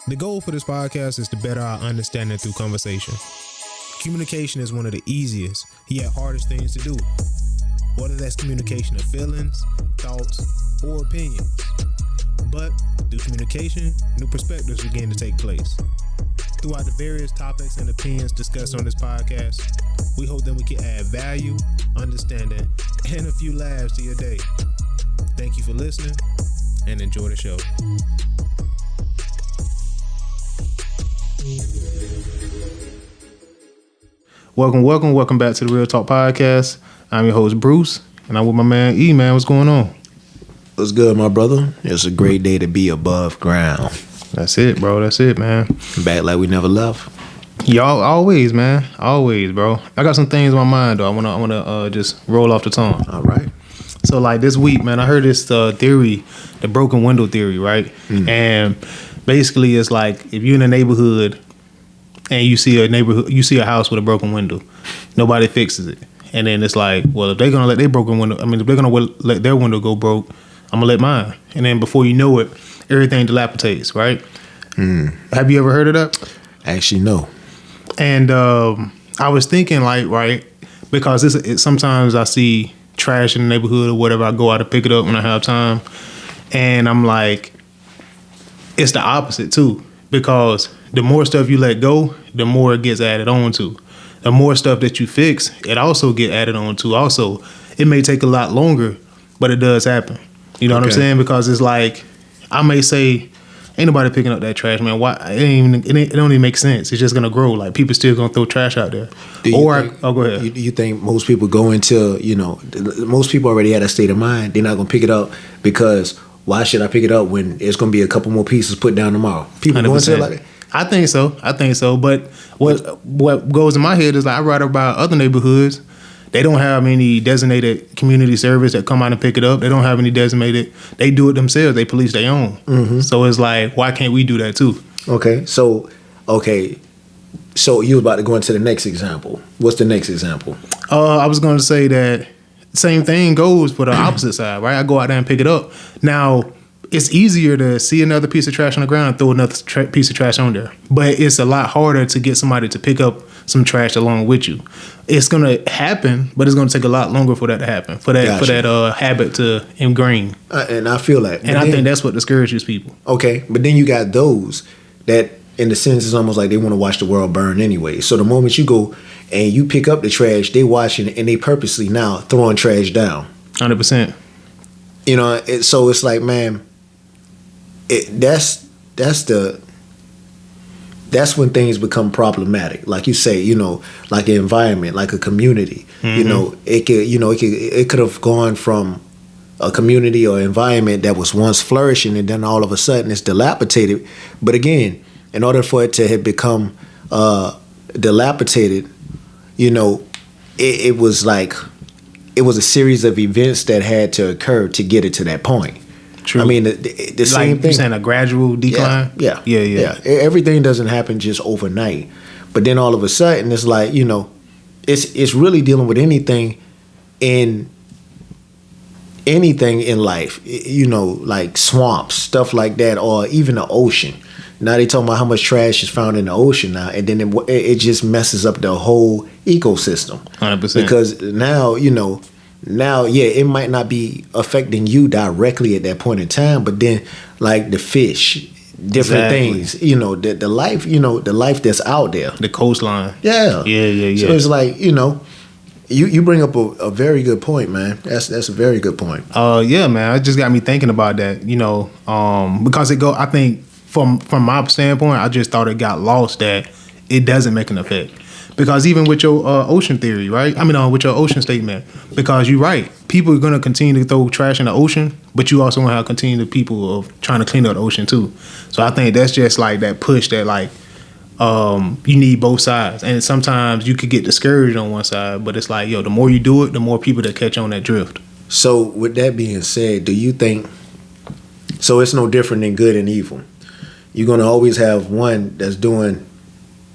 The goal for this podcast is to better our understanding through conversation. Communication is one of the easiest, yet hardest things to do. Whether that's communication of feelings, thoughts, or opinions. But through communication, new perspectives begin to take place. Throughout the various topics and opinions discussed on this podcast, we hope that we can add value, understanding, and a few laughs to your day. Thank you for listening, and enjoy the show. Welcome back to the Real Talk Podcast. I'm your host, Bruce, and I'm with my man, E. Man, what's going on? What's good, my brother? It's a great day to be above ground. That's it, bro. That's it, man. Back like we never left. Y'all always, man. Always, bro. I got some things in my mind, though. I wanna just roll off the tongue. All right. So, like, this week, man, I heard this theory, the broken window theory, right? And basically, it's like if you're in a neighborhood and you see a house with a broken window, nobody fixes it, and then it's like, well, if they're gonna let their broken window, if they're gonna let their window go broke, I'm gonna let mine, and then before you know it, everything dilapidates, right? Have you ever heard of that? Actually, no. And I was thinking, like, right, because sometimes I see trash in the neighborhood or whatever, I go out to pick it up when I have time, and I'm like, it's the opposite too, because the more stuff you let go, the more it gets added on to. The more stuff that you fix, it also get added on to. Also, it may take a lot longer, but it does happen. You know what I'm saying? Because it's like, I may say, ain't nobody picking up that trash, man. Why? It don't even make sense. It's just gonna grow. Like, people still gonna throw trash out there. Go ahead. You think most people go into, most people already had a state of mind. They're not gonna pick it up because why should I pick it up when it's gonna be a couple more pieces put down tomorrow? People going to it like that. I think so. But what goes in my head is, like, I write about other neighborhoods. They don't have any designated community service that come out and pick it up. They don't have any designated. They do it themselves. They police their own. Mm-hmm. So it's like, why can't we do that too? Okay. So you about to go into the next example. What's the next example? I was going to say that same thing goes for the opposite side, right? I go out there and pick it up. Now, it's easier to see another piece of trash on the ground and throw another piece of trash on there. But it's a lot harder to get somebody to pick up some trash along with you. It's going to happen, but it's going to take a lot longer for that to happen, for that habit to ingrain. And I feel that. And I think that's what discourages people. Okay, but then you got those that, in the sense, it's almost like they want to watch the world burn anyway. So the moment you go and you pick up the trash, they watching and they purposely now throwing trash down. 100%. So it's like, man, that's when things become problematic. Like you say, like an environment, like a community. Mm-hmm. It could have gone from a community or environment that was once flourishing, and then all of a sudden it's dilapidated. But again, in order for it to have become dilapidated, it was a series of events that had to occur to get it to that point. True. I mean, the same thing. You're saying a gradual decline? Yeah. Everything doesn't happen just overnight. But then all of a sudden, it's like, it's really dealing with anything in life, like swamps, stuff like that, or even the ocean. Now they talking about how much trash is found in the ocean now, and then it just messes up the whole ecosystem. 100%. Because now, it might not be affecting you directly at that point in time, but then, like the fish, different things, the life, the life that's out there, the coastline. Yeah. So it's like, you bring up a very good point, man. That's a very good point. Yeah, man. It just got me thinking about that, because I think from my standpoint, I just thought it got lost that it doesn't make an effect. Because even with your ocean theory, right? With your ocean statement, because you're right. People are going to continue to throw trash in the ocean, but you also want to have continue the people of trying to clean up the ocean too. So I think that's just like that push that, like, you need both sides. And sometimes you could get discouraged on one side, but it's like, the more you do it, the more people that catch on that drift. So with that being said, do you think, so it's no different than good and evil? You're going to always have one that's doing,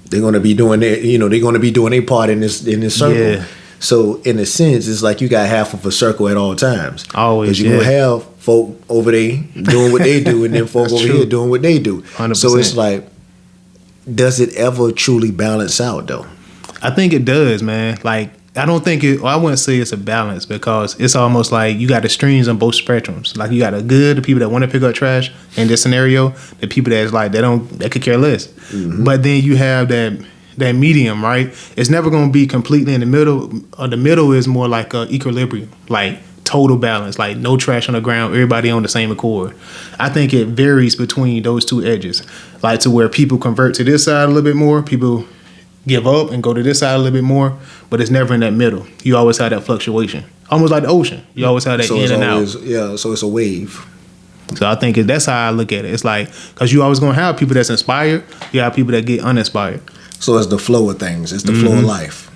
they're going to be doing their, they're going to be doing their part in this circle. Yeah. So in a sense, it's like you got half of a circle at all times. Always, because you're going to have folk over there doing what they do, and then folk over true. here doing what they do. 100%. So it's like, does it ever truly balance out though? I think it does, man. Like, I don't think it. Well, I wouldn't say it's a balance because it's almost like you got the streams on both spectrums. Like, you got the people that want to pick up trash in this scenario, the people that's like they could care less. Mm-hmm. But then you have that medium, right? It's never going to be completely in the middle. The middle is more like a equilibrium, like total balance, like no trash on the ground, everybody on the same accord. I think it varies between those two edges, like to where people convert to this side a little bit more, people give up and go to this side a little bit more, but it's never in that middle. You always have that fluctuation, almost like the ocean. You always have that So in it's and always, out. yeah. So it's a wave. So I think that's how I look at it. It's like, because you always gonna have people that's inspired, you have people that get uninspired. So it's the flow of things. It's the flow of life.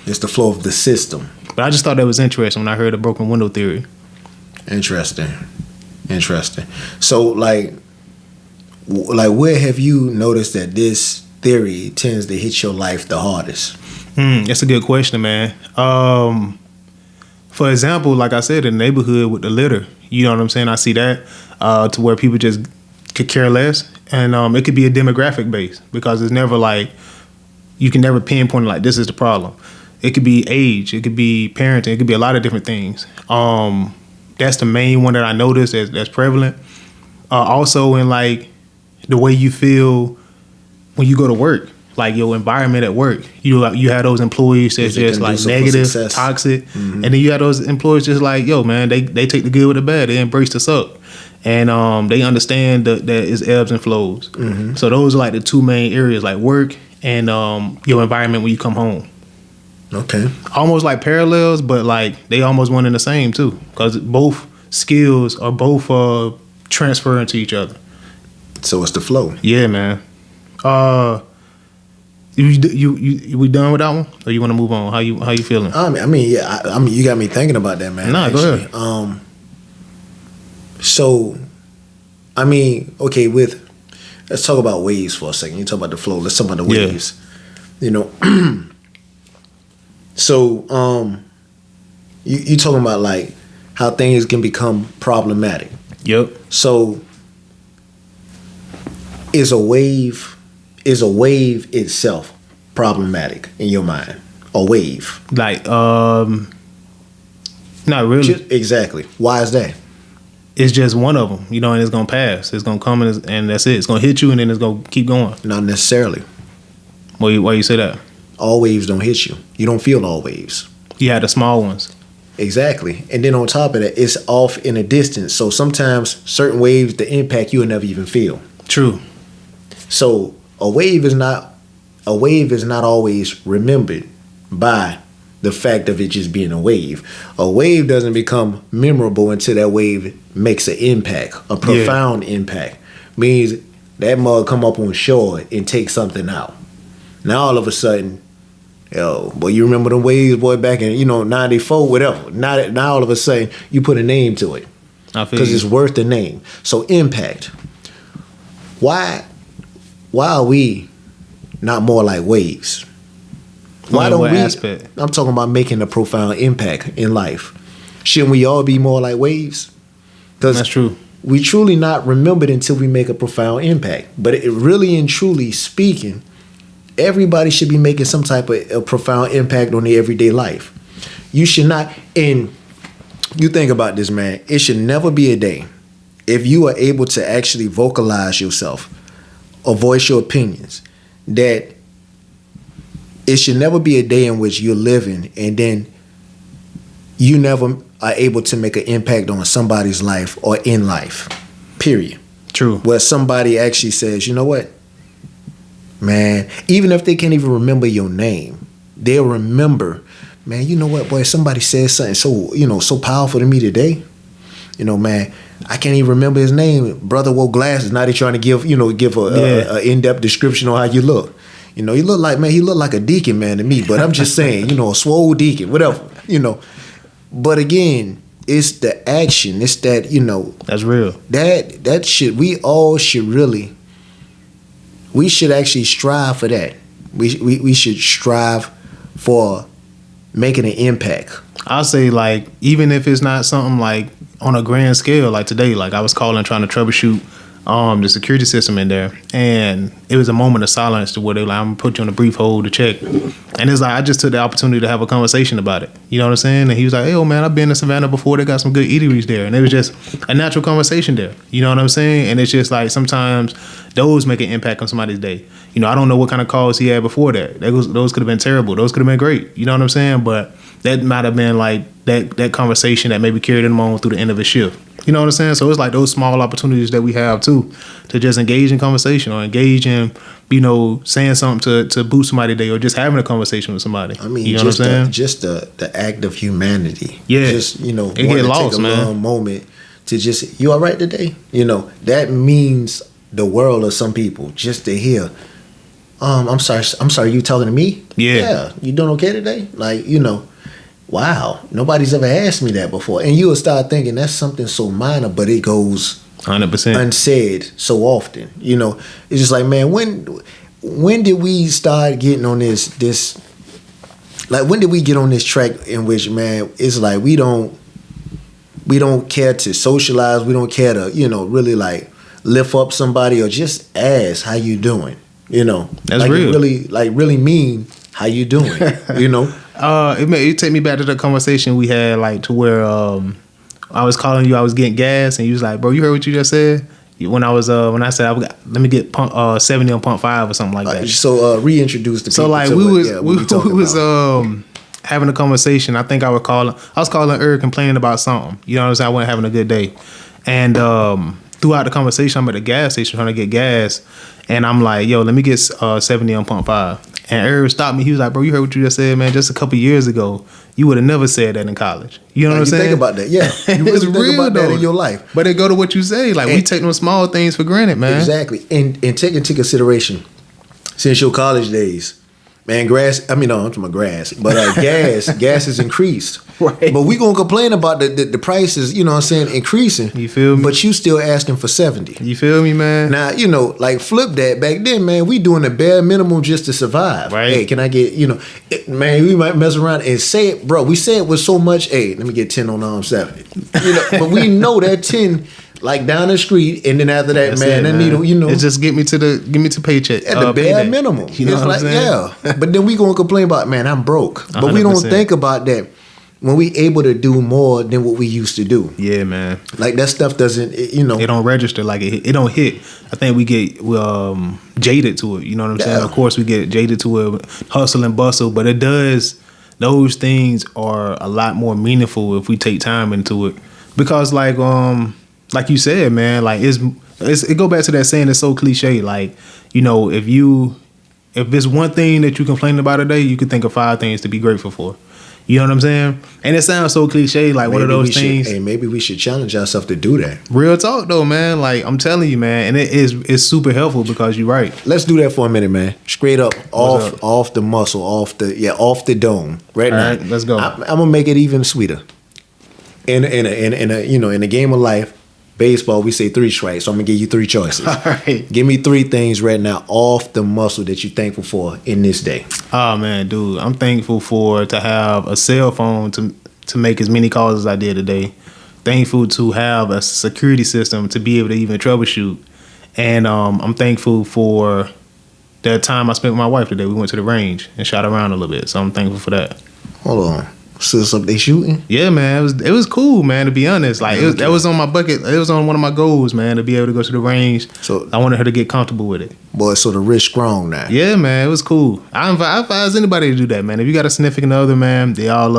It's the flow of the system. But I just thought that was interesting when I heard the broken window theory. Interesting. So like where have you noticed that this theory tends to hit your life the hardest? That's a good question, man. For example, like I said, in the neighborhood with the litter, you know what I'm saying? I see that to where people just could care less. And it could be a demographic base because it's never like, you can never pinpoint like this is the problem. It could be age, it could be parenting, it could be a lot of different things. That's the main one that I noticed that's prevalent. Also in like the way you feel when you go to work, like your environment at work. You have those employees that's just like negative, toxic, and then you have those employees just like, yo, man, they take the good with the bad, they embrace the suck, and they understand that it's ebbs and flows. So those are like the two main areas, like work and your environment when you come home. Okay. Almost like parallels, but like they almost one and the same too, because both skills are both transferring to each other. So it's the flow. Yeah, man. You we done with that one, or you want to move on? How you feeling? I mean, you got me thinking about that, man. Nah, actually. go ahead. So, I mean, okay, let's talk about waves for a second. You talk about the flow. Let's talk about the waves. You know. So, you talking about like how things can become problematic. Yep. So, is a wave itself problematic in your mind? A wave? Like, not really. Exactly. Why is that? It's just one of them, you know, and it's gonna pass. It's gonna come and that's it. It's gonna hit you and then it's gonna keep going. Not necessarily. Why you say that? All waves don't hit you. You don't feel all waves. You had the small ones. Exactly. And then on top of that, it's off in a distance. So sometimes certain waves, the impact you'll never even feel. True. So a wave is not always remembered by the fact of it just being a wave. A wave doesn't become memorable until that wave makes an impact, a profound impact. Means that mug come up on shore and take something out. Now all of a sudden, boy, you remember the waves, boy, back in 94, whatever. Now all of a sudden you put a name to it because it's worth the name. So impact. Why are we not more like waves? Why don't we? Aspect? I'm talking about making a profound impact in life. Shouldn't we all be more like waves? Because that's true. We truly not remembered until we make a profound impact. But it really and truly speaking, everybody should be making some type of a profound impact on their everyday life. You should not, and you think about this, man, it should never be a day if you are able to actually vocalize yourself or voice your opinions, that it should never be a day in which you're living and then you never are able to make an impact on somebody's life or in life, period. True. Where somebody actually says, you know what, man, even if they can't even remember your name, they'll remember, man, you know what, boy, somebody said something so powerful to me today. Man, I can't even remember his name. Brother wore glasses. Now they're trying to give a in-depth description on how you look. You look like, man, he looked like a deacon, man, to me. But I'm just saying, a swole deacon, whatever, But again, it's the action. It's that, That's real. That shit, we should actually strive for that. We should strive for making an impact. I'll say, like, even if it's not something like on a grand scale, like today, like I was calling trying to troubleshoot the security system in there, and it was a moment of silence to where they like, I'm gonna put you on a brief hold to check, and it's like I just took the opportunity to have a conversation about it. You know what I'm saying? And he was like, "Hey, oh man, I've been to Savannah before. They got some good eateries there," and it was just a natural conversation there. You know what I'm saying? And it's just like sometimes those make an impact on somebody's day. You know, I don't know what kind of calls he had before that. Those could have been terrible. Those could have been great. You know what I'm saying? But that might have been like that conversation that maybe carried him on through the end of his shift. You know what I'm saying? So it's like those small opportunities that we have too to just engage in conversation or engage in, you know, saying something to boost somebody's day or just having a conversation with somebody. I mean, you know what I'm saying? Just the act of humanity. Yeah. Just, you know, it get lost, take a man. long moment to just, you all right today? You know, that means the world to some people just to hear, I'm sorry, you talking to me? Yeah. You doing okay today? Like, you know, wow, nobody's ever asked me that before. And you'll start thinking that's something so minor, but it goes 100% unsaid so often. You know, it's just like, man, when did we start getting on this like when did we get on this track in which, man, it's like we don't care to socialize, we don't care to, you know, really like lift up somebody or just ask how you doing. You know, that's like real. Really mean how you doing. You know, it take me back to the conversation we had, like to where I was calling you, I was getting gas, and you was like, "Bro, you heard what you just said?" When I said let me get 70 on pump 5 or something like that. So reintroduce the people. So like to we what was having a conversation. I think I was calling Eric complaining about something. You know what I'm saying? I wasn't having a good day, and throughout the conversation, I'm at the gas station trying to get gas. And I'm like, yo, let me get 70 on pump 5. And Eric stopped me. He was like, bro, you heard what you just said, man. Just a couple years ago, you would have never said that in college. You know what I'm saying? Think about that, yeah. You really think about that in your life. But it go to what you say. Like, we take them small things for granted, man. Exactly. And take into consideration, since your college days, man, I'm talking about grass. But gas has increased. Right. But we gonna complain about the prices, you know what I'm saying, increasing. You feel me? But you still asking for 70. You feel me, man? Now, you know, like flip that. Back then, man, we doing the bare minimum just to survive. Right. Hey, can I get, you know, man, we might mess around and say it, bro. We say it with so much, hey, let me get 10 on 70. You know, but we know that 10 like down the street, and then after that, That's man, it, that needle, you know, it just get me to paycheck at the bare payday. minimum. You know it's what I'm saying? Yeah. But then we gonna complain about, man, I'm broke. But we don't 100%. think about that when we able to do more than what we used to do. Yeah, man. Like that stuff doesn't, you know, It don't register, like it don't hit. I think we get jaded to it. You know what I'm saying? Yeah. Of course, we get jaded to it, hustle and bustle, but it does. Those things are a lot more meaningful if we take time into it, because like you said, man, like it go back to that saying that's so cliche. Like, you know, if there's one thing that you complain about today, you could think of 5 things to be grateful for. You know what I'm saying? And it sounds so cliche, like one of those things. Maybe we should challenge ourselves to do that. Real talk though, man. Like I'm telling you, man, and it's super helpful because you're right. Let's do that for a minute, man. Straight up, off the muscle, off the dome. Right All now, right, let's go. I'm gonna make it even sweeter. In a game of life, baseball, we say 3 strikes. So I'm gonna give you 3 choices. All right. Give me 3 things right now off the muscle that you're thankful for in this day. Oh man, dude, I'm thankful to have a cell phone to make as many calls as I did today. Thankful to have a security system to be able to even troubleshoot, and I'm thankful for the time I spent with my wife today. We went to the range and shot around a little bit, so I'm thankful for that. Hold on. So something they shooting? Yeah, man, it was cool, man. To be honest, like that was on my bucket. It was on one of my goals, man, to be able to go to the range. So I wanted her to get comfortable with it. Boy, so the wrist strong now. Yeah, man, it was cool. I advise anybody to do that, man. If you got a significant other, man, they all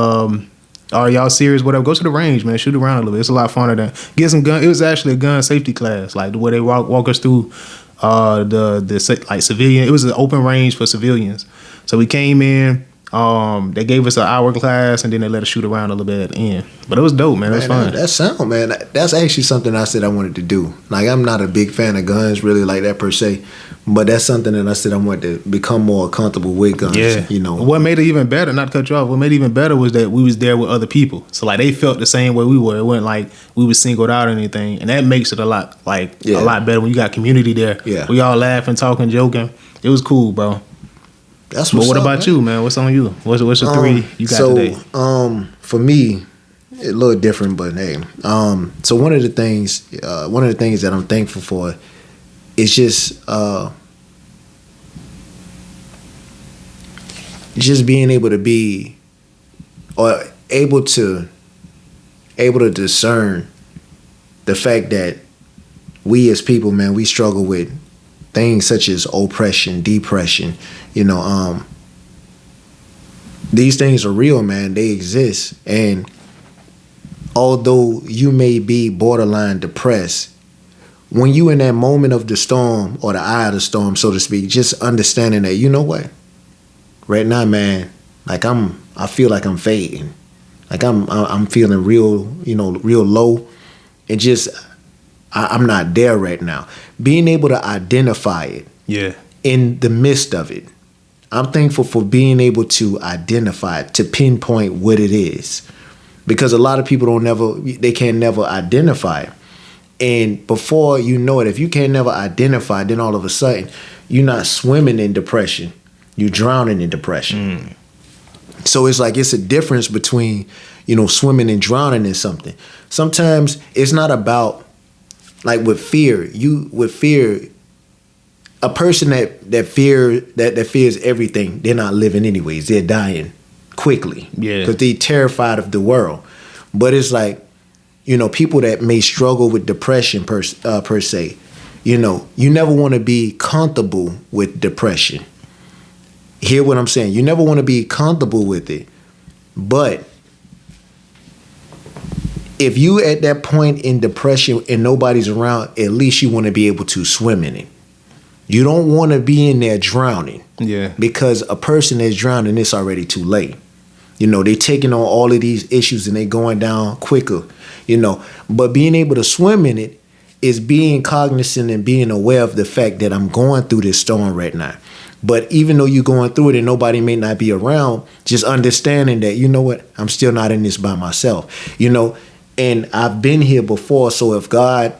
are y'all serious, whatever, go to the range, man. Shoot around a little bit. It's a lot funner than get some gun. It was actually a gun safety class, like the way they walk us through the like civilian. It was an open range for civilians. So we came in. They gave us an hour class and then they let us shoot around a little bit at the end. But it was dope, man. It was fun. That sound, man. That's actually something I said I wanted to do. Like, I'm not a big fan of guns really like that per se, but that's something that I said I wanted to become more comfortable with guns. Yeah. You know. What made it even better, not to cut you off, what made it even better was that we was there with other people. So like they felt the same way we were. It wasn't like we was singled out or anything. And that makes it a lot better when you got community there. Yeah. We all laughing, talking, joking. It was cool, bro. That's what about you, man? What's on you? What's the 3 you got today? For me, a little different, but hey. So one of the things that I'm thankful for is just being able to be, or able to discern the fact that we as people, man, we struggle with things such as oppression, depression. These things are real, man. They exist. And although you may be borderline depressed, when you in that moment of the storm, or the eye of the storm, so to speak, just understanding that, you know what? Right now, man, like I feel like I'm fading. Like I'm feeling real low, and just I'm not there right now. Being able to identify it, in the midst of it, I'm thankful for being able to identify it, to pinpoint what it is, because a lot of people they can never identify it, and before you know it, if you can never identify it, then all of a sudden you're not swimming in depression, you're drowning in depression. So it's like, it's a difference between, swimming and drowning in something. Sometimes it's not about, like with fear, a person that fears everything, they're not living anyways. They're dying quickly. Yeah. Because they're terrified of the world. But it's like, people that may struggle with depression per se, you never want to be comfortable with depression. Hear what I'm saying? You never want to be comfortable with it. But if you at that point in depression and nobody's around, at least you want to be able to swim in it. You don't want to be in there drowning. Yeah. Because a person that's drowning, it's already too late. They taking on all of these issues and they going down quicker. But being able to swim in it is being cognizant and being aware of the fact that I'm going through this storm right now. But even though you're going through it and nobody may not be around, just understanding that, you know what, I'm still not in this by myself, and I've been here before. So if God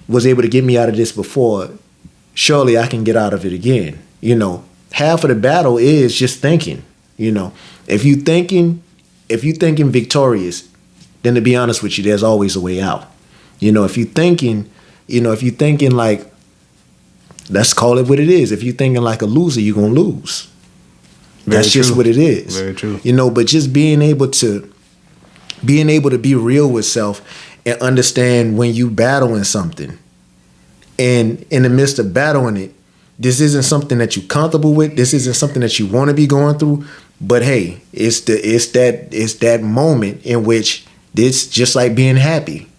was able to get me out of this before, surely I can get out of it again. Half of the battle is just thinking. If you thinking victorious, then to be honest with you, there's always a way out. If you thinking like, let's call it what it is. If you're thinking like a loser, you're gonna lose. That's just what it is. Very true. But just being able to be real with self and understand when you battling something, and in the midst of battling it, this isn't something that you're comfortable with. This isn't something that you want to be going through. But hey, it's that moment in which it's just like being happy.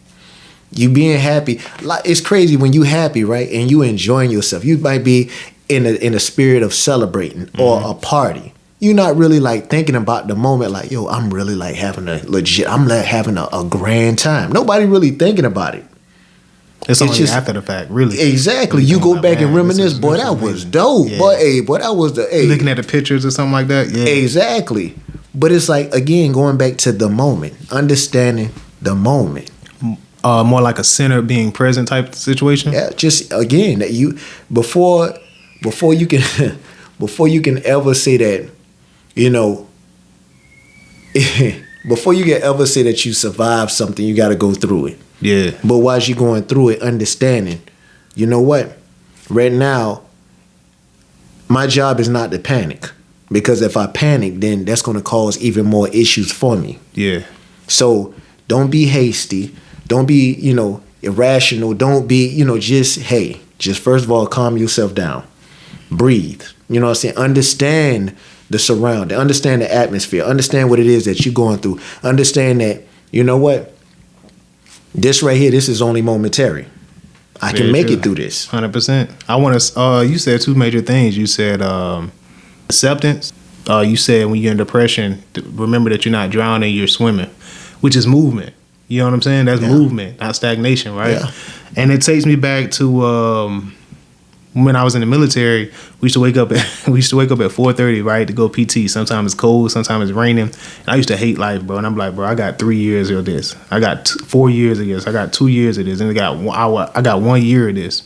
You being happy, like, it's crazy when you happy, right? And you enjoying yourself. You might be in a spirit of celebrating or a party. You're not really like thinking about the moment, like, yo, I'm really like having a grand time. Nobody really thinking about it. It's only just after the fact, really. Exactly. You go back and reminisce, boy, that was dope. Yeah. Boy, that was looking at the pictures or something like that. Yeah. Exactly. But it's like, again, going back to the moment, understanding the moment. More like a center being present type situation. Yeah, just again that you before you can before you can ever say that, before you can ever say that you survived something, you got to go through it. Yeah. But while you're going through it, understanding, you know what? Right now, my job is not to panic, because if I panic, then that's going to cause even more issues for me. Yeah. So don't be hasty. Don't be, irrational. Don't be, just first of all, calm yourself down. Breathe. You know what I'm saying? Understand the surrounding. Understand the atmosphere. Understand what it is that you're going through. Understand that, you know what? This right here, this is only momentary. I can make it through this. 100%. I want to, you said two major things. You said acceptance. You said when you're in depression, remember that you're not drowning, you're swimming, which is movement. You know what I'm saying? That's movement, not stagnation, right? Yeah. And it takes me back to when I was in the military. We used to wake up at 4:30, right, to go PT. Sometimes it's cold, sometimes it's raining. And I used to hate life, bro. And I'm like, bro, I got 3 years of this. I got 4 years of this. I got 2 years of this, and I got 1 year of this.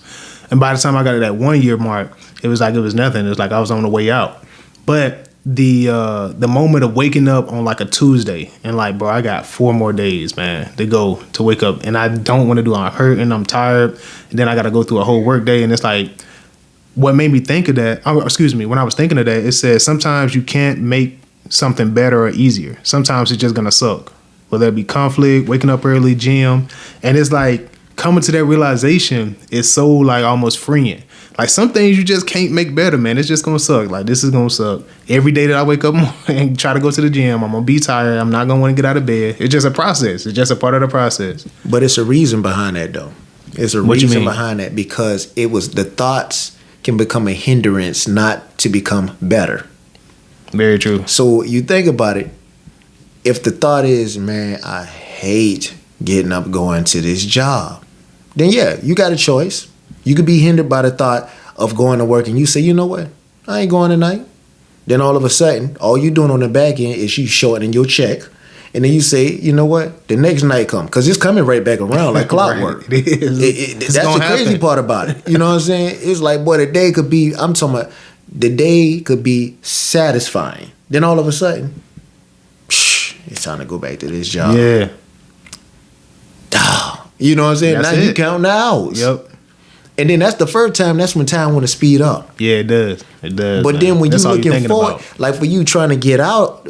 And by the time I got to that 1 year mark, it was like it was nothing. It was like I was on the way out. But the moment of waking up on like a Tuesday and like, bro, I got 4 more days, man, to wake up, and I don't want to do it. I'm hurt and I'm tired, and then I got to go through a whole work day, and it's like, what made me think of that? When I was thinking of that, it says sometimes you can't make something better or easier. Sometimes it's just gonna suck, whether it be conflict, waking up early, gym, and it's like coming to that realization is so like almost freeing. Like some things you just can't make better, man. It's just gonna suck. Like this is gonna suck. Every day that I wake up and try to go to the gym, I'm gonna be tired. I'm not gonna want to get out of bed. It's just a process. It's just a part of the process. But it's a reason behind that, though. It's a reason behind that because it was the thoughts can become a hindrance not to become better. Very true. So you think about it. If the thought is, man, I hate getting up going to this job, then yeah, you got a choice. You could be hindered by the thought of going to work and you say, you know what, I ain't going tonight. Then all of a sudden, all you doing on the back end is you shortening your check. And then you say, you know what, the next night come. Because it's coming right back around like clockwork. Right. It is. That's the crazy part about it. You know what I'm saying? It's like, boy, the day could be, I'm talking about, the day could be satisfying. Then all of a sudden, it's time to go back to this job. Yeah. You know what I'm saying? That's now it. you count the hours. Yep. And then that's the first time, that's when time want to speed up. Yeah, it does. It does. But man. then when That's you all looking thinking forward, about. like for you trying to get out,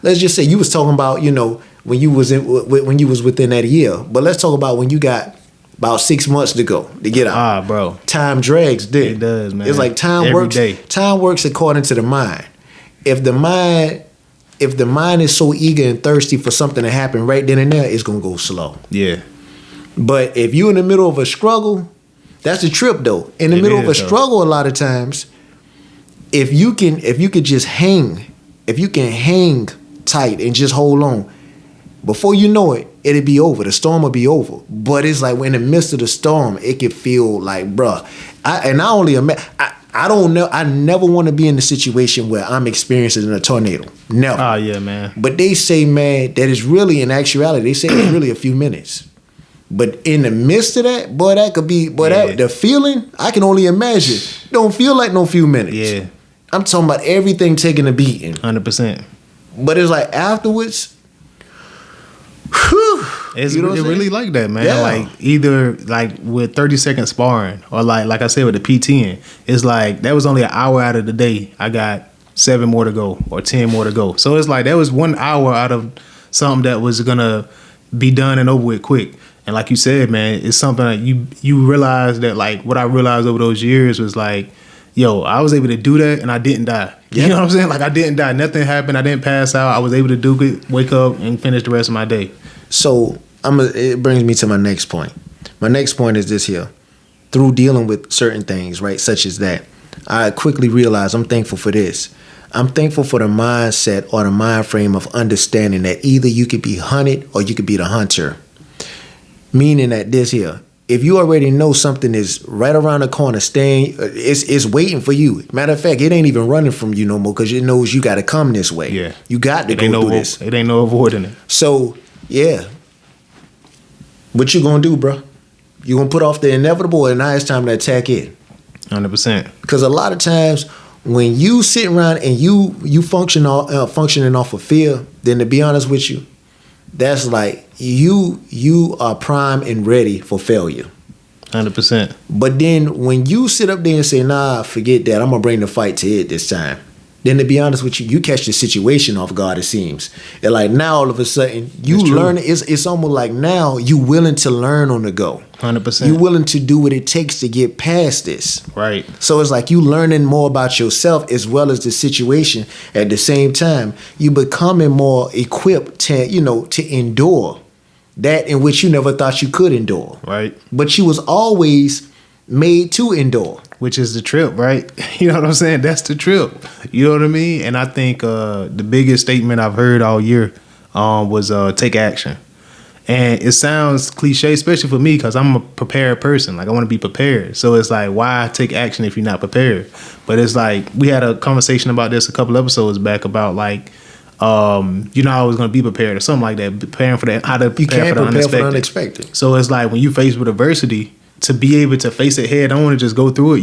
let's just say you was talking about, you know, when you was within that year. But let's talk about when you got about 6 months to go to get out. Bro. Time drags, dude. It does, man. It's like time Every works. day. Time works according to the mind. If the mind is so eager and thirsty for something to happen right then and there, it's gonna go slow. Yeah. But if you're in the middle of a struggle, that's the trip though. In the middle of a struggle, a lot of times, if you can just hang tight and just hold on, before you know it, it'll be over. The storm will be over. But it's like when in the midst of the storm, it can feel like, bruh. I don't know. I never want to be in the situation where I'm experiencing a tornado. Never. Oh yeah, man. But they say, man, that is really in actuality, they say it's really a few minutes. But in the midst of that, boy, that could be, that the feeling, I can only imagine. Don't feel like no few minutes. Yeah. I'm talking about everything taking a beating. 100%. But it's like afterwards, whew, It's you know what I'm really saying? like that, man. Yeah. Like either like with 30-second sparring or like I said with the PTing, it's like that was only an hour out of the day. I got 7 more to go or 10 more to go. So it's like that was 1 hour out of something that was gonna be done and over with quick. And like you said, man, it's something that you realize that like what I realized over those years was like, yo, I was able to do that and I didn't die. You know what I'm saying? Like I didn't die. Nothing happened. I didn't pass out. I was able to do it, wake up and finish the rest of my day. So it brings me to my next point. My next point is this here. Through dealing with certain things, right, such as that, I quickly realized I'm thankful for this. I'm thankful for the mindset or the mind frame of understanding that either you could be hunted or you could be the hunter. Meaning that this here, if you already know something is right around the corner, it's waiting for you. Matter of fact, it ain't even running from you no more because it knows you got to come this way. Yeah, you got to go through this. It ain't no avoiding it. So yeah, what you gonna do, bro? You gonna put off the inevitable, and now it's time to attack it. 100%. Because a lot of times when you sit around and you functioning off of fear, then to be honest with you, that's like you are prime and ready for failure. 100%. But then when you sit up there and say, nah, forget that, I'm gonna bring the fight to it this time, then to be honest with you, you catch the situation off guard, it seems. And like now all of a sudden you learn, it's almost like now you willing to learn on the go. 100%. You willing to do what it takes to get past this. Right. So it's like you learning more about yourself as well as the situation. At the same time, you becoming more equipped to endure that in which you never thought you could endure. Right. But you was always made to endure. Which is the trip, right? You know what I'm saying? That's the trip. You know what I mean? And I think the biggest statement I've heard all year was take action. And it sounds cliche, especially for me, because I'm a prepared person. Like, I want to be prepared. So it's like, why take action if you're not prepared? But it's like, we had a conversation about this a couple episodes back about like, I was going to be prepared or something like that. Preparing for that, how to prepare for the unexpected. So it's like, when you face with adversity, to be able to face it head on and just go through it,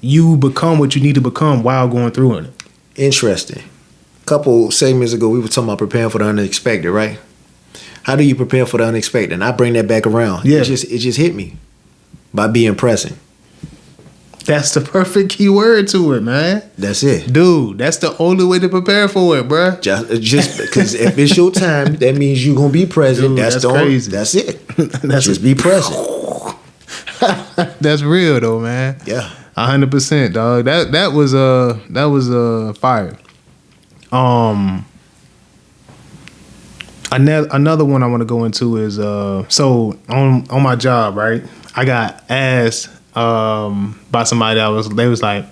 you become what you need to become while going through it. Interesting. Couple segments ago, we were talking about preparing for the unexpected, right? How do you prepare for the unexpected? And I bring that back around. Yeah. It just hit me by being present. That's the perfect key word to it, man. That's it. Dude, that's the only way to prepare for it, bruh. Just because if it's your time, that means you're gonna be present. Dude, that's crazy. That's it. That's Just be present. That's real though, man. Yeah. 100%, dog. That was fire. Another one I want to go into is so on my job, right? I got asked by somebody they was like,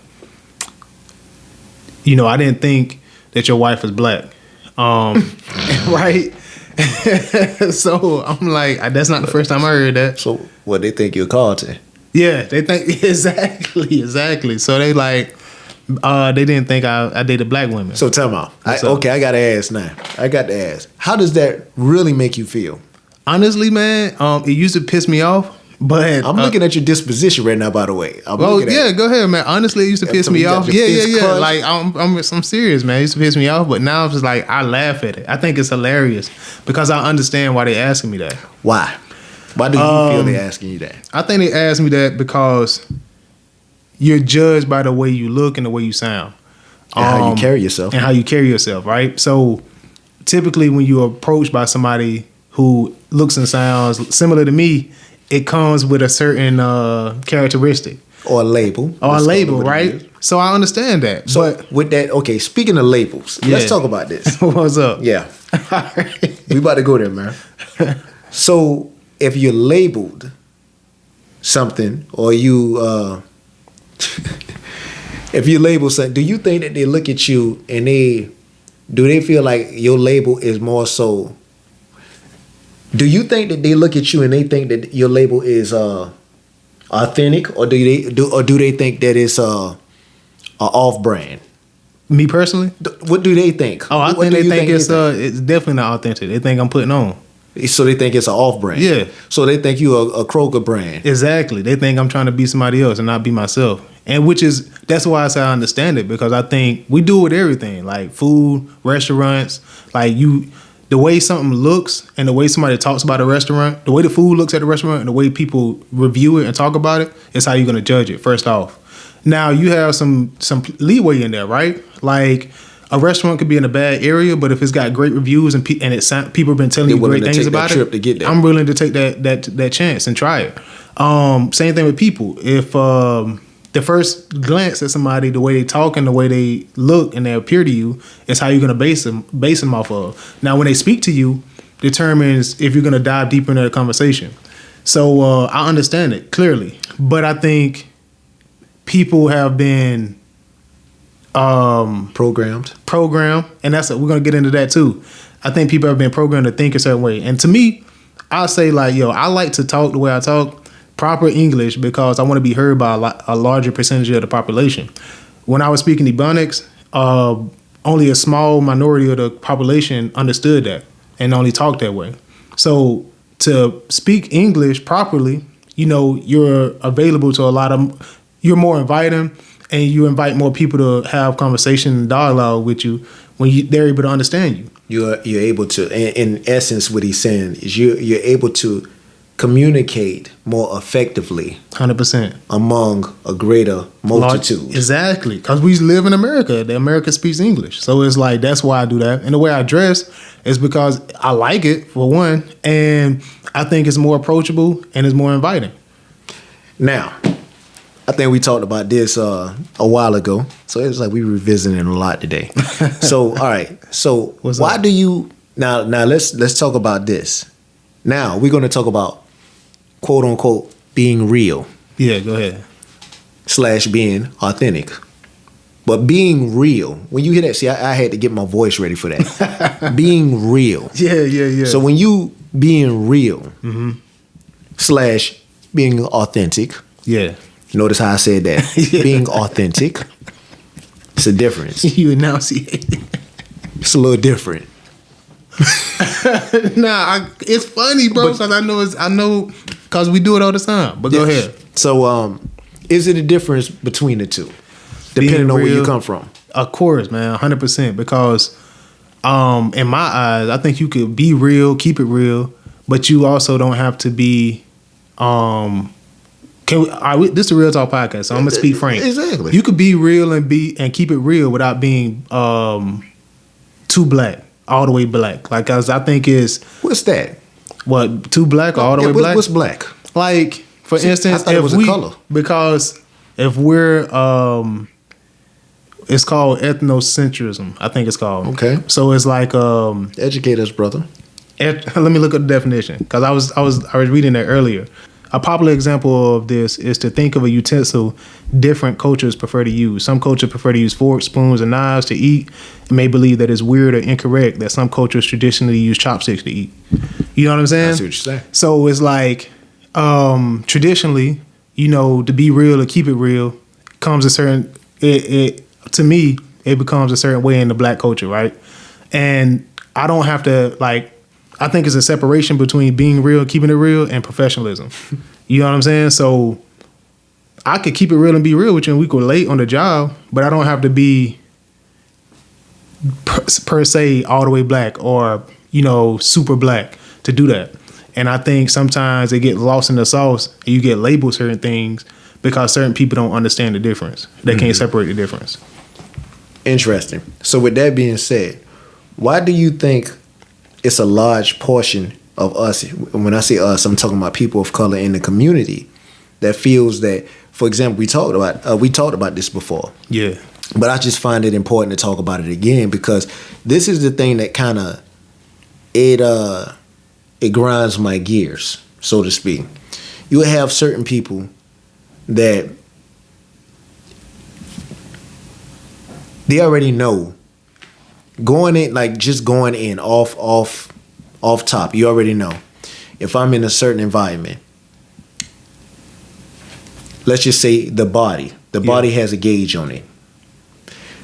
you know, I didn't think that your wife was black, right? So I'm like, that's not the first time I heard that. So what they think you're Carlton? Yeah, they think exactly. So they like, they didn't think I dated black women. So tell me, I gotta ask now. I got to ask, how does that really make you feel? Honestly, man, it used to piss me off, but I'm looking at your disposition right now. By the way, go ahead, man. Honestly, it used to piss me off. Yeah. Like I'm serious, man. It used to piss me off, but now it's just like I laugh at it. I think it's hilarious because I understand why they asking me that. Why? Why do you feel they asking you that? I think they asked me that because you're judged by the way you look and the way you sound. And how you carry yourself. And how you carry yourself, right? So typically when you're approached by somebody who looks and sounds similar to me, it comes with a certain characteristic. Or a label. Or a label, right? So I understand that. So but with that, okay, speaking of labels, let's talk about this. What's up? Yeah. We about to go there, man. So if you're labeled something or you if you label something, do you think that they look at you and do they feel like your label is more so? Do you think that they look at you and they think that your label is authentic, or do they think that it's a off brand? Me personally? What do they think? Oh, I think they think it's definitely not authentic. They think I'm putting on. So they think it's an off brand. Yeah. So they think you a Kroger brand. Exactly. They think I'm trying to be somebody else and not be myself. And that's why I say I understand it, because I think we do it with everything, like food, restaurants, like the way something looks and the way somebody talks about a restaurant, the way the food looks at a restaurant and the way people review it and talk about it is how you're going to judge it, first off. Now, you have some leeway in there, right? Like, a restaurant could be in a bad area, but if it's got great reviews and people have been telling you great things about it, to get there. I'm willing to take that chance and try it. Same thing with people. If the first glance at somebody, the way they talk and the way they look and they appear to you is how you're going to base them off of. Now, when they speak to you, determines if you're going to dive deeper into the conversation. So I understand it clearly, but I think people have been programmed, and we're going to get into that too. I think people have been programmed to think a certain way, and to me, I say like, I like to talk the way I talk, proper English, because I want to be heard by a larger percentage of the population. When I was speaking Ebonics, only a small minority of the population understood that and only talked that way. So to speak English properly, you're available to you're more inviting, and you invite more people to have conversation and dialogue with you when they're able to understand you. You're able to, in essence, what he's saying is you're able to communicate more effectively 100% among a greater multitude. Exactly, because we live in America. America speaks English, so it's like that's why I do that. And the way I dress is because I like it, for one, and I think it's more approachable and it's more inviting. Now, I think we talked about this a while ago, so it's like we revisiting a lot today. So, all right. So, why do you now? Let's talk about this. Now we're going to talk about quote unquote being real. Yeah, go ahead. / being authentic. But being real, when you hear that, see, I had to get my voice ready for that. Being real. Yeah. So when you being real / being authentic. Yeah. Notice how I said that. Yeah. Being authentic. It's a difference. You enunciate. It's a little different. It's funny, bro, because I know because we do it all the time. But go ahead. So, is it a difference between the two, depending on where you come from? Of course, man, 100%. Because in my eyes, I think you could be real, keep it real, but you also don't have to be. This is a Real Talk podcast, so I'm gonna speak frank. Exactly. You could be real and keep it real without being too black, all the way black. Like, cause I think it's What's that? what, too black or all the way black. What's black? Like, for instance, I thought it was a color. Because if we're it's called ethnocentrism, I think it's called. Okay. So it's like Educate us, brother. let me look at the definition, because I was reading that earlier. A popular example of this is to think of a utensil different cultures prefer to use. Some cultures prefer to use forks, spoons, and knives to eat, and may believe that it's weird or incorrect that some cultures traditionally use chopsticks to eat. You know what I'm saying? I see what you're saying. So it's like traditionally, to be real or keep it real comes a certain to me, it becomes a certain way in the black culture, right? And I don't have to I think it's a separation between being real, keeping it real, and professionalism. You know what I'm saying? So I could keep it real and be real with you, and we could relate on the job, but I don't have to be per se all the way black or super black to do that. And I think sometimes it gets lost in the sauce, and you get labeled certain things because certain people don't understand the difference. They can't separate the difference. Interesting. So with that being said, why do you think it's a large portion of us, when I say us, I'm talking about people of color in the community, that feels that, for example, we talked about this before. Yeah. But I just find it important to talk about it again, because this is the thing that kind of it grinds my gears, so to speak. You will have certain people that they already know going in off top. You already know, if I'm in a certain environment, let's just say the body has a gauge on it.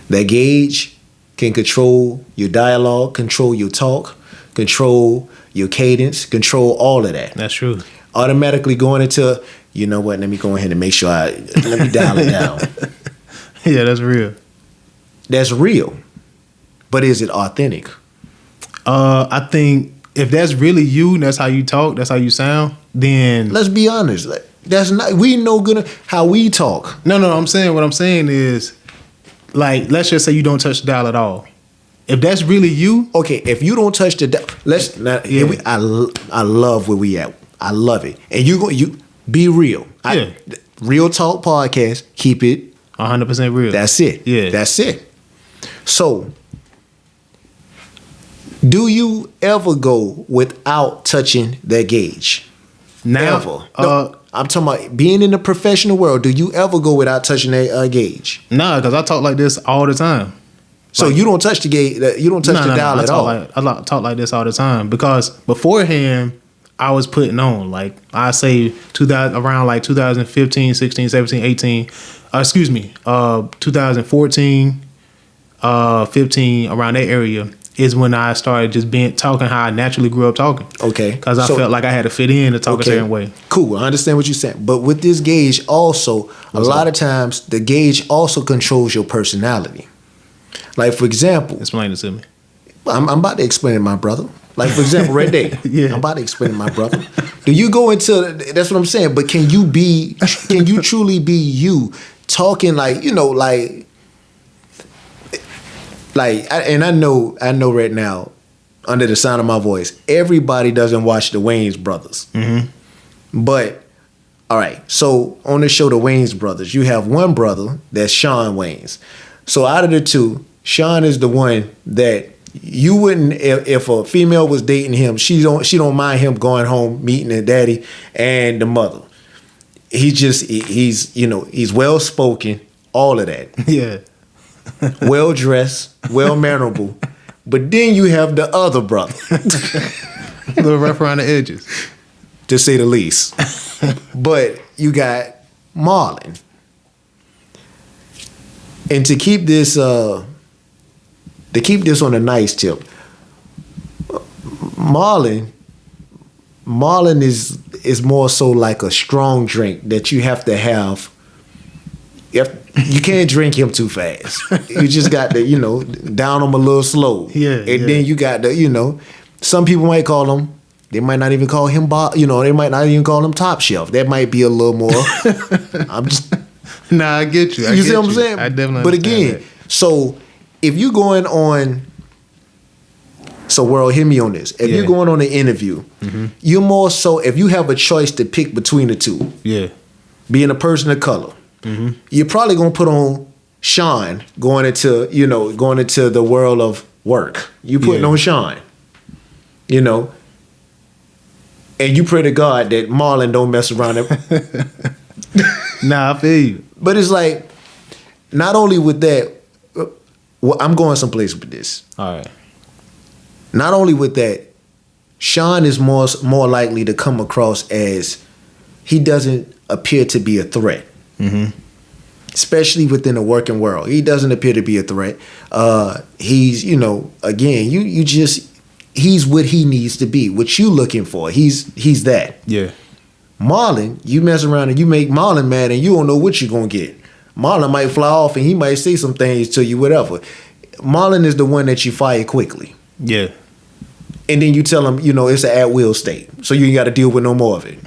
That gauge can control your dialogue, control your talk, control your cadence, control all of that. That's true. Automatically going into, you know what, let me go ahead and make sure let me dial it down. Yeah, that's real. That's real. But is it authentic? I think if that's really you and that's how you talk, that's how you sound, then Let's be honest. That's not, we know good how we talk. No, what I'm saying is, let's just say you don't touch the dial at all. If that's really you, Okay, if you don't touch the I love where we at. I love it. And you be real. Yeah. Real Talk Podcast, keep it 100% real. That's it. Yeah. That's it. So, do you ever go without touching that gauge? Now, Ever? No, I'm talking about being in the professional world. Do you ever go without touching that gauge? Nah, because I talk like this all the time. So you don't touch the gauge. You don't touch the dial at all. I talk like this all the time because beforehand I was putting on, I say 2015, 16, 17, 18. 2014, 15, around that area is when I started just talking how I naturally grew up talking. Okay. Because I felt like I had to fit in to talk a certain way. Cool. I understand what you're saying. But with this gauge also, a lot of times the gauge also controls your personality. Like, for example. Explain it to me. I'm about to explain it, my brother. Like, for example, right there. Yeah. I'm about to explain it, my brother. Do you go into, that's what I'm saying, but can you truly be you talking and I know right now, under the sound of my voice, everybody doesn't watch the Wayans brothers. Mm-hmm. But, all right, so on the show, the Wayans brothers, you have one brother that's Shawn Wayans. So out of the two, Shawn is the one that you wouldn't, if a female was dating him, she don't mind him going home, meeting the daddy and the mother. He's well spoken, all of that. Yeah. Well dressed, well mannerable. But then you have the other brother. A little rough around the edges, to say the least. But you got Marlon. And to keep this on a nice tip, Marlon is more so like a strong drink that you have to have. You can't drink him too fast. You just got to, down him a little slow. Yeah. And then you got to, some people might call him. They might not even call him they might not even call him top shelf. That might be a little more. I'm just. Nah, I get you. You see what I'm saying? I definitely. But again, that. So if you're going on. So, World, hear me on this. If you're going on an interview, you're more so, if you have a choice to pick between the two, being a person of color, you're probably going to put on Sean going into the world of work. You putting on Sean, and you pray to God that Marlon don't mess around. Nah, I feel you. But it's like, not only with that, I'm going someplace with this. All right. Not only with that, Sean is more likely to come across as he doesn't appear to be a threat, especially within the working world. He doesn't appear to be a threat. He's, again, he's what he needs to be. What you looking for? He's that. Yeah. Marlon, you mess around and you make Marlon mad, and you don't know what you're gonna get. Marlon might fly off and he might say some things to you, whatever. Marlon is the one that you fire quickly. Yeah. And then you tell them, it's an at-will state. So you ain't got to deal with no more of it.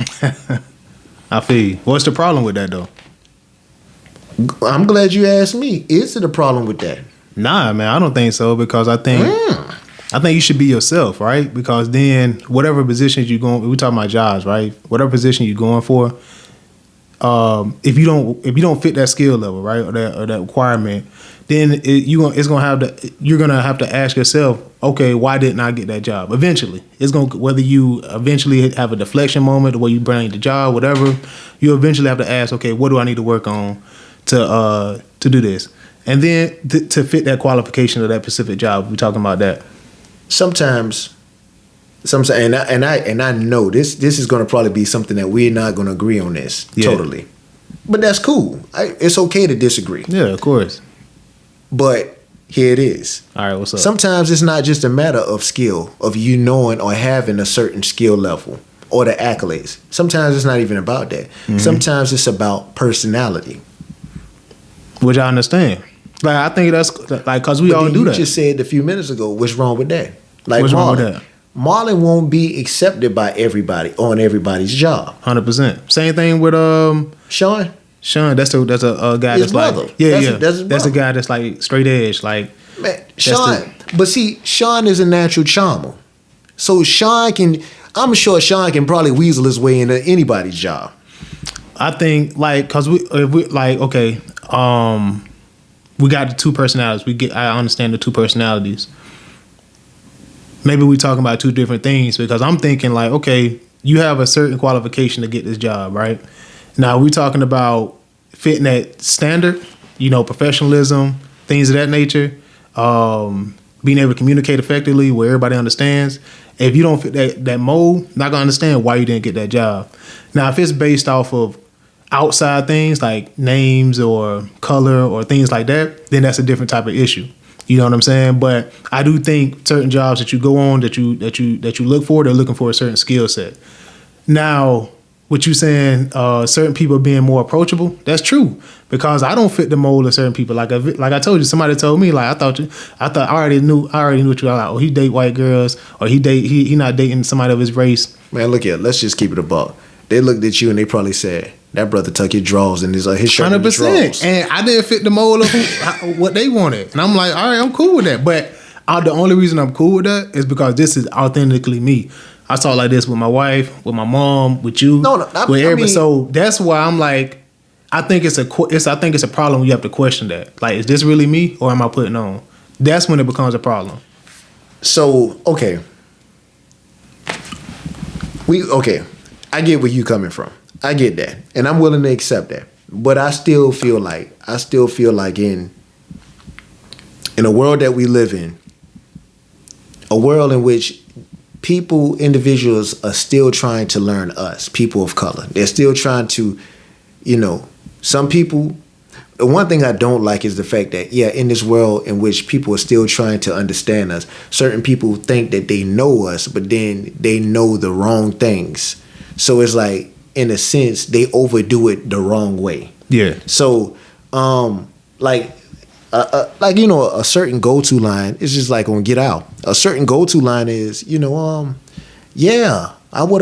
I feel you. What's the problem with that, though? I'm glad you asked me. Is it a problem with that? Nah, man, I don't think so, because I think you should be yourself, right? Because then whatever positions you going, we talking about jobs, right? Whatever position you're going for, if you don't fit that skill level, right, or that requirement, then you're gonna have to ask yourself, okay, why didn't I get that job? Eventually, whether you eventually have a deflection moment where you bring the job, whatever, you eventually have to ask, okay, what do I need to work on to do this, and then to fit that qualification of that specific job. We're talking about that. Sometimes, and I know this is gonna probably be something that we're not gonna agree on this totally, but that's cool. It's okay to disagree. Yeah, of course. But here it is. All right, what's up? Sometimes it's not just a matter of skill, of you knowing or having a certain skill level or the accolades. Sometimes it's not even about that. Sometimes it's about personality. Which I understand. Like, I think that's like, because we all do that. You just said a few minutes ago, what's wrong with that? Like, what's wrong with that? Marlon won't be accepted by everybody on everybody's job. 100%. Same thing with Sean, that's a guy his that's brother. Like, yeah, that's a guy that's like straight edge, like, man. But see, Sean is a natural charmer, so I'm sure Sean can probably weasel his way into anybody's job. I think, like, cause we like, okay, we got the two personalities. I understand the two personalities. Maybe we talking about two different things, because I'm thinking like, okay, you have a certain qualification to get this job, right? Now we talking about fitting that standard, professionalism, things of that nature, being able to communicate effectively where everybody understands. If you don't fit that mold, not gonna understand why you didn't get that job. Now, if it's based off of outside things like names or color or things like that, then that's a different type of issue. You know what I'm saying? But I do think certain jobs that you go on that you look for, they're looking for a certain skill set. Now, what you saying, certain people being more approachable, that's true, because I don't fit the mold of certain people. Like I told you, somebody told me, like, I already knew what you were like. Oh, he date white girls, or he not dating somebody of his race. Man, look here, let's just keep it a buck. They looked at you and they probably said, that brother tuck your drawers in his shirt. 100%. And I didn't fit the mold of what they wanted. And I'm like, all right, I'm cool with that. But the only reason I'm cool with that is because this is authentically me. I saw like this with my wife, with my mom, with you, with everybody. So that's why I'm like, I think it's a problem when you have to question that. Like, is this really me, or am I putting on? That's when it becomes a problem. So, okay. I get where you coming from. I get that. And I'm willing to accept that. But I still feel like in a world that we live in, a world in which individuals are still trying to learn us, people of color. They're still trying to, some people, the one thing I don't like is the fact that, in this world in which people are still trying to understand us, certain people think that they know us, but then they know the wrong things. So it's like, in a sense, they overdo it the wrong way. Yeah. So, like you know, a certain go-to line is just like on Get Out. A certain go-to line is, you know, yeah, I love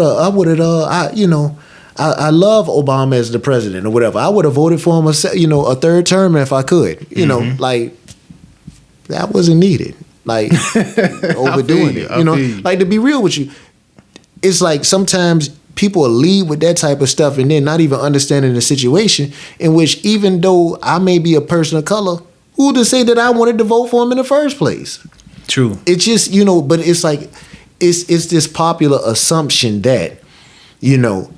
Obama as the president or whatever. I would have voted for him a third term if I could. You know, like that wasn't needed. Like overdoing it. You know, like to be real with you, it's like sometimes people will lead with that type of stuff and then not even understanding the situation in which, even though I may be a person of color, who to say that I wanted to vote for him in the first place? True. It's just, you know, but it's like it's this popular assumption that, you know,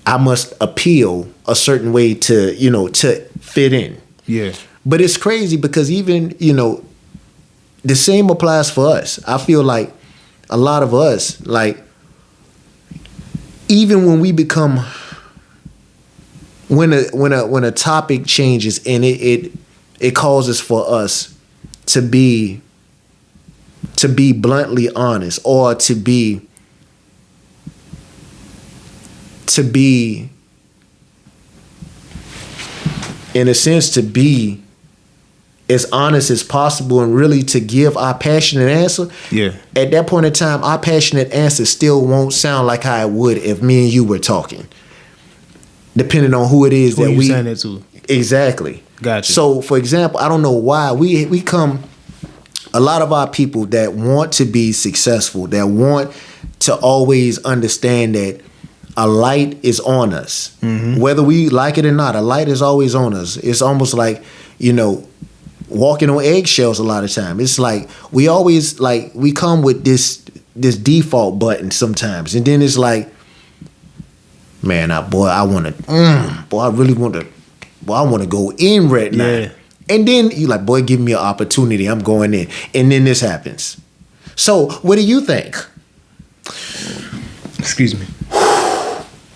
I must appeal a certain way to, you know, to fit in. Yeah. But it's crazy because even, you know, the same applies for us. I feel like a lot of us, like, even when we become, when a topic changes and it causes for us to be bluntly honest, or to be in a sense to be as honest as possible and really to give our passionate answer. Yeah. At that point in time, our passionate answer still won't sound like how it would if me and you were talking. Depending on who it is Who that you we saying it to. Exactly. Gotcha. So, for example, I don't know why we come. A lot of our people that want to be successful, that want to always understand that a light is on us, whether we like it or not. A light is always on us. It's almost like, you know, walking on eggshells a lot of time. It's like we always like we come with this default button sometimes, and then it's like, man, I want to, I really want to, I want to go in right now. Yeah. And then you like, boy, give me an opportunity. I'm going in, and then this happens. So, what do you think? Excuse me.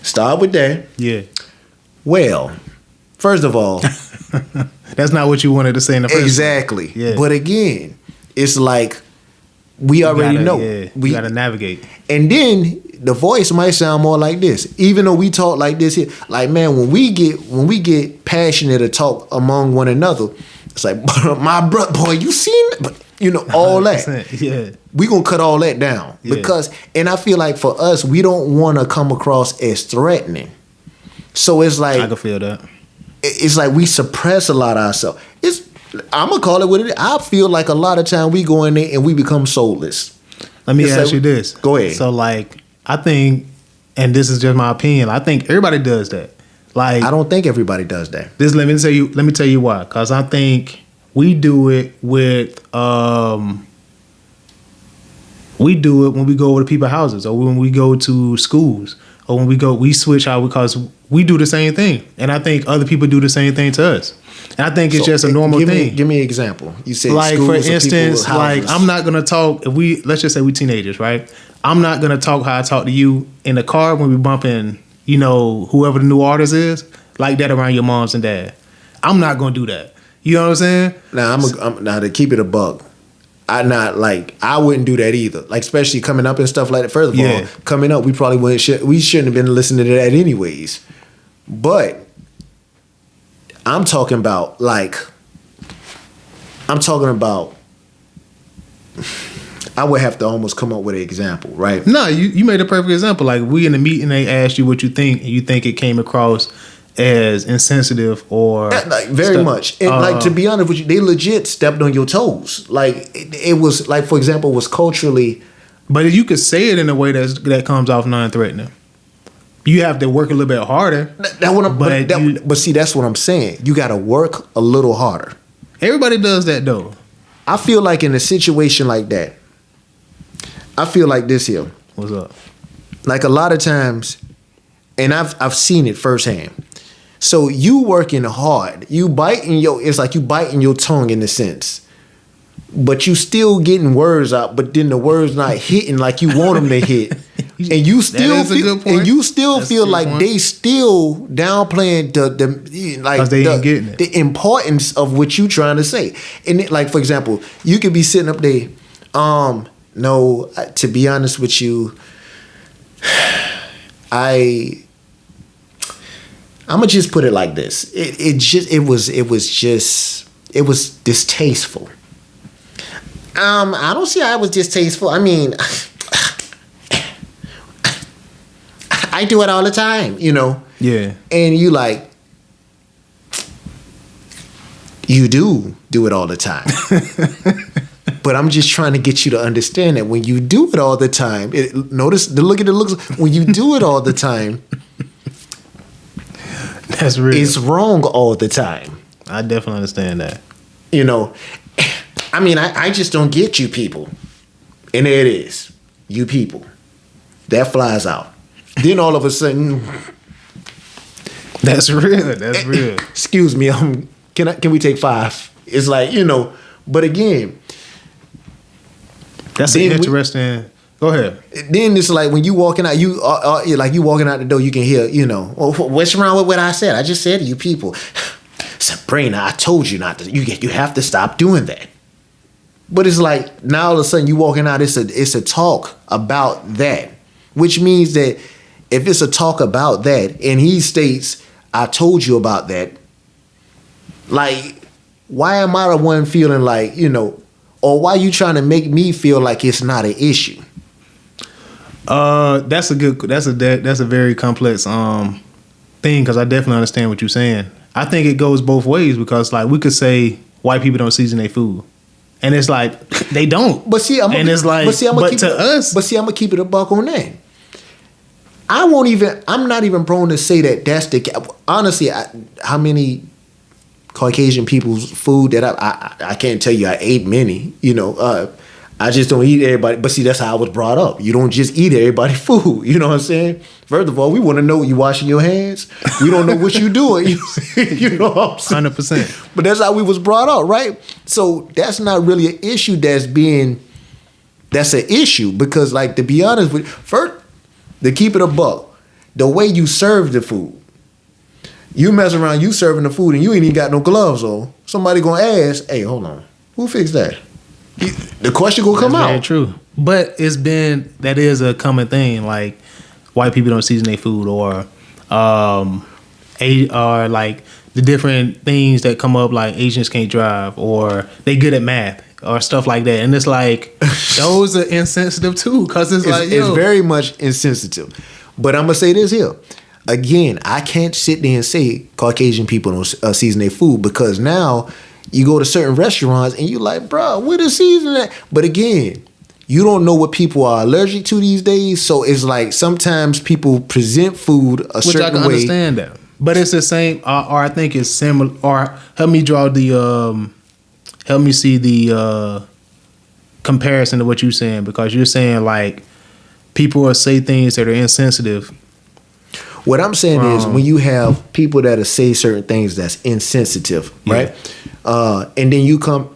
Start with that. Yeah. Well, first of all, that's not what you wanted to say in the first exactly. Yeah. But again, it's like we already know. Yeah, we got to navigate. And then the voice might sound more like this, even though we talk like this here. Like, man, when we get passionate to talk among one another, it's like, my brother, boy, you seen it? But you know, all that. Yeah. We gonna cut all that down because, and I feel like for us, we don't want to come across as threatening. So it's like I can feel that. It's like we suppress a lot of ourselves. I'm gonna call it what it is. I feel like a lot of time we go in there and we become soulless. Let me ask you this. Go ahead. So, like, I think, and this is just my opinion, I think everybody does that. Like, I don't think everybody does that. Let me tell you why. Because I think we do it with we do it when we go over to people's houses, or when we go to schools, or when we switch out, because we do the same thing, and I think other people do the same thing to us. And I think it's just a normal thing. Give me an example. You said like, schools, for instance, like, houses. I'm not gonna talk if let's just say we teenagers, right? I'm not gonna talk how I talk to you in the car when we bumping, you know, whoever the new artist is, like that around your moms and dad. I'm not gonna do that. You know what I'm saying? Now now to keep it a buck, I wouldn't do that either. Like, especially coming up and stuff like that. First of all, coming up, we probably we shouldn't have been listening to that anyways. But I'm talking about I would have to almost come up with an example, right? No, you made a perfect example. Like, we in the meeting, they asked you what you think, and you think it came across as insensitive or like, very much. And like, to be honest with you, they legit stepped on your toes. Like, it was like, for example, was culturally. But you could say it in a way that comes off non-threatening. You have to work a little bit harder. But see, that's what I'm saying. You got to work a little harder. Everybody does that though. I feel like in a situation like that, I feel like this here. What's up? Like, a lot of times, and I've seen it firsthand. So you working hard, it's like you biting your tongue in a sense, but you still getting words out, but then the words not hitting like you want them to hit, and you still feel like they still downplaying the importance of what you trying to say. And it, like, for example, you could be sitting up there, no, to be honest with you, I'm gonna just put it like this. It was distasteful. I don't see how it was distasteful. I mean, I do it all the time, you know. Yeah. And you like, you do it all the time. But I'm just trying to get you to understand that when you do it all the time, notice the look at the looks. When you do it all the time, that's real. It's wrong all the time. I definitely understand that. You know, I mean, I just don't get you people. And there it is, you people. That flies out. Then all of a sudden, that's real. That's real. Excuse me, can we take 5? It's like, you know, but again, that's interesting. Go ahead. Then it's like when you walking out, you walking out the door, you can hear, you know, what's wrong with what I said? I just said to you people, Sabrina, I told you not to. You have to stop doing that. But it's like now all of a sudden you walking out, it's a talk about that, which means that if it's a talk about that and he states, I told you about that, like, why am I the one feeling like, you know, or why you trying to make me feel like it's not an issue? That's a very complex thing, because I definitely understand what you're saying. I think it goes both ways, because like we could say white people don't season their food, and it's like they don't. But see, I'm gonna keep it a buck on that. I'm not even prone to say that that's the. Honestly, how many Caucasian people's food that I can't tell you I ate many, you know, I just don't eat everybody. But see, that's how I was brought up. You don't just eat everybody's food. You know what I'm saying? First of all, we want to know you washing your hands. We don't know what you doing. You know what I'm saying? 100%. But that's how we was brought up, right? So that's not really an issue that's an issue, because like, to be honest with you, first, to keep it a buck, the way you serve the food, you mess around, you serving the food and you ain't even got no gloves on. Somebody gonna ask, hey, hold on, who fixed that? The question gonna come out. Very true. But that is a common thing. Like, white people don't season their food, or like the different things that come up, like Asians can't drive, or they good at math, or stuff like that. And it's like, those are insensitive too, because it's very much insensitive. But I'm gonna say this here. Again, I can't sit there and say Caucasian people don't season their food, because now you go to certain restaurants and you're like, bro, where the seasoning at? But again, you don't know what people are allergic to these days. So it's like sometimes people present food a certain way. Which I can understand that. But it's the same, or I think it's similar, or help me see the comparison to what you're saying, because you're saying like people will say things that are insensitive. What I'm saying is, when you have people that say certain things that's insensitive, right? And then you come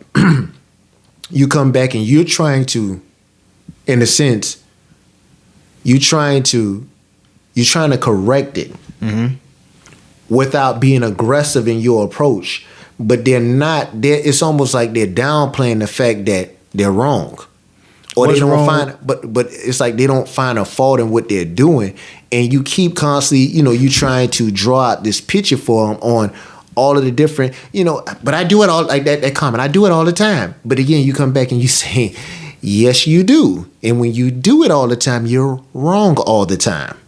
back and you're trying to, in a sense, you're trying to correct it without being aggressive in your approach. But it's almost like they're downplaying the fact that they're wrong. Or they don't find, but it's like they don't find a fault in what they're doing, and you keep constantly, you know, you trying to draw out this picture for them on all of the different, you know. But I do it all like that comment. I do it all the time. But again, you come back and you say, yes, you do, and when you do it all the time, you're wrong all the time.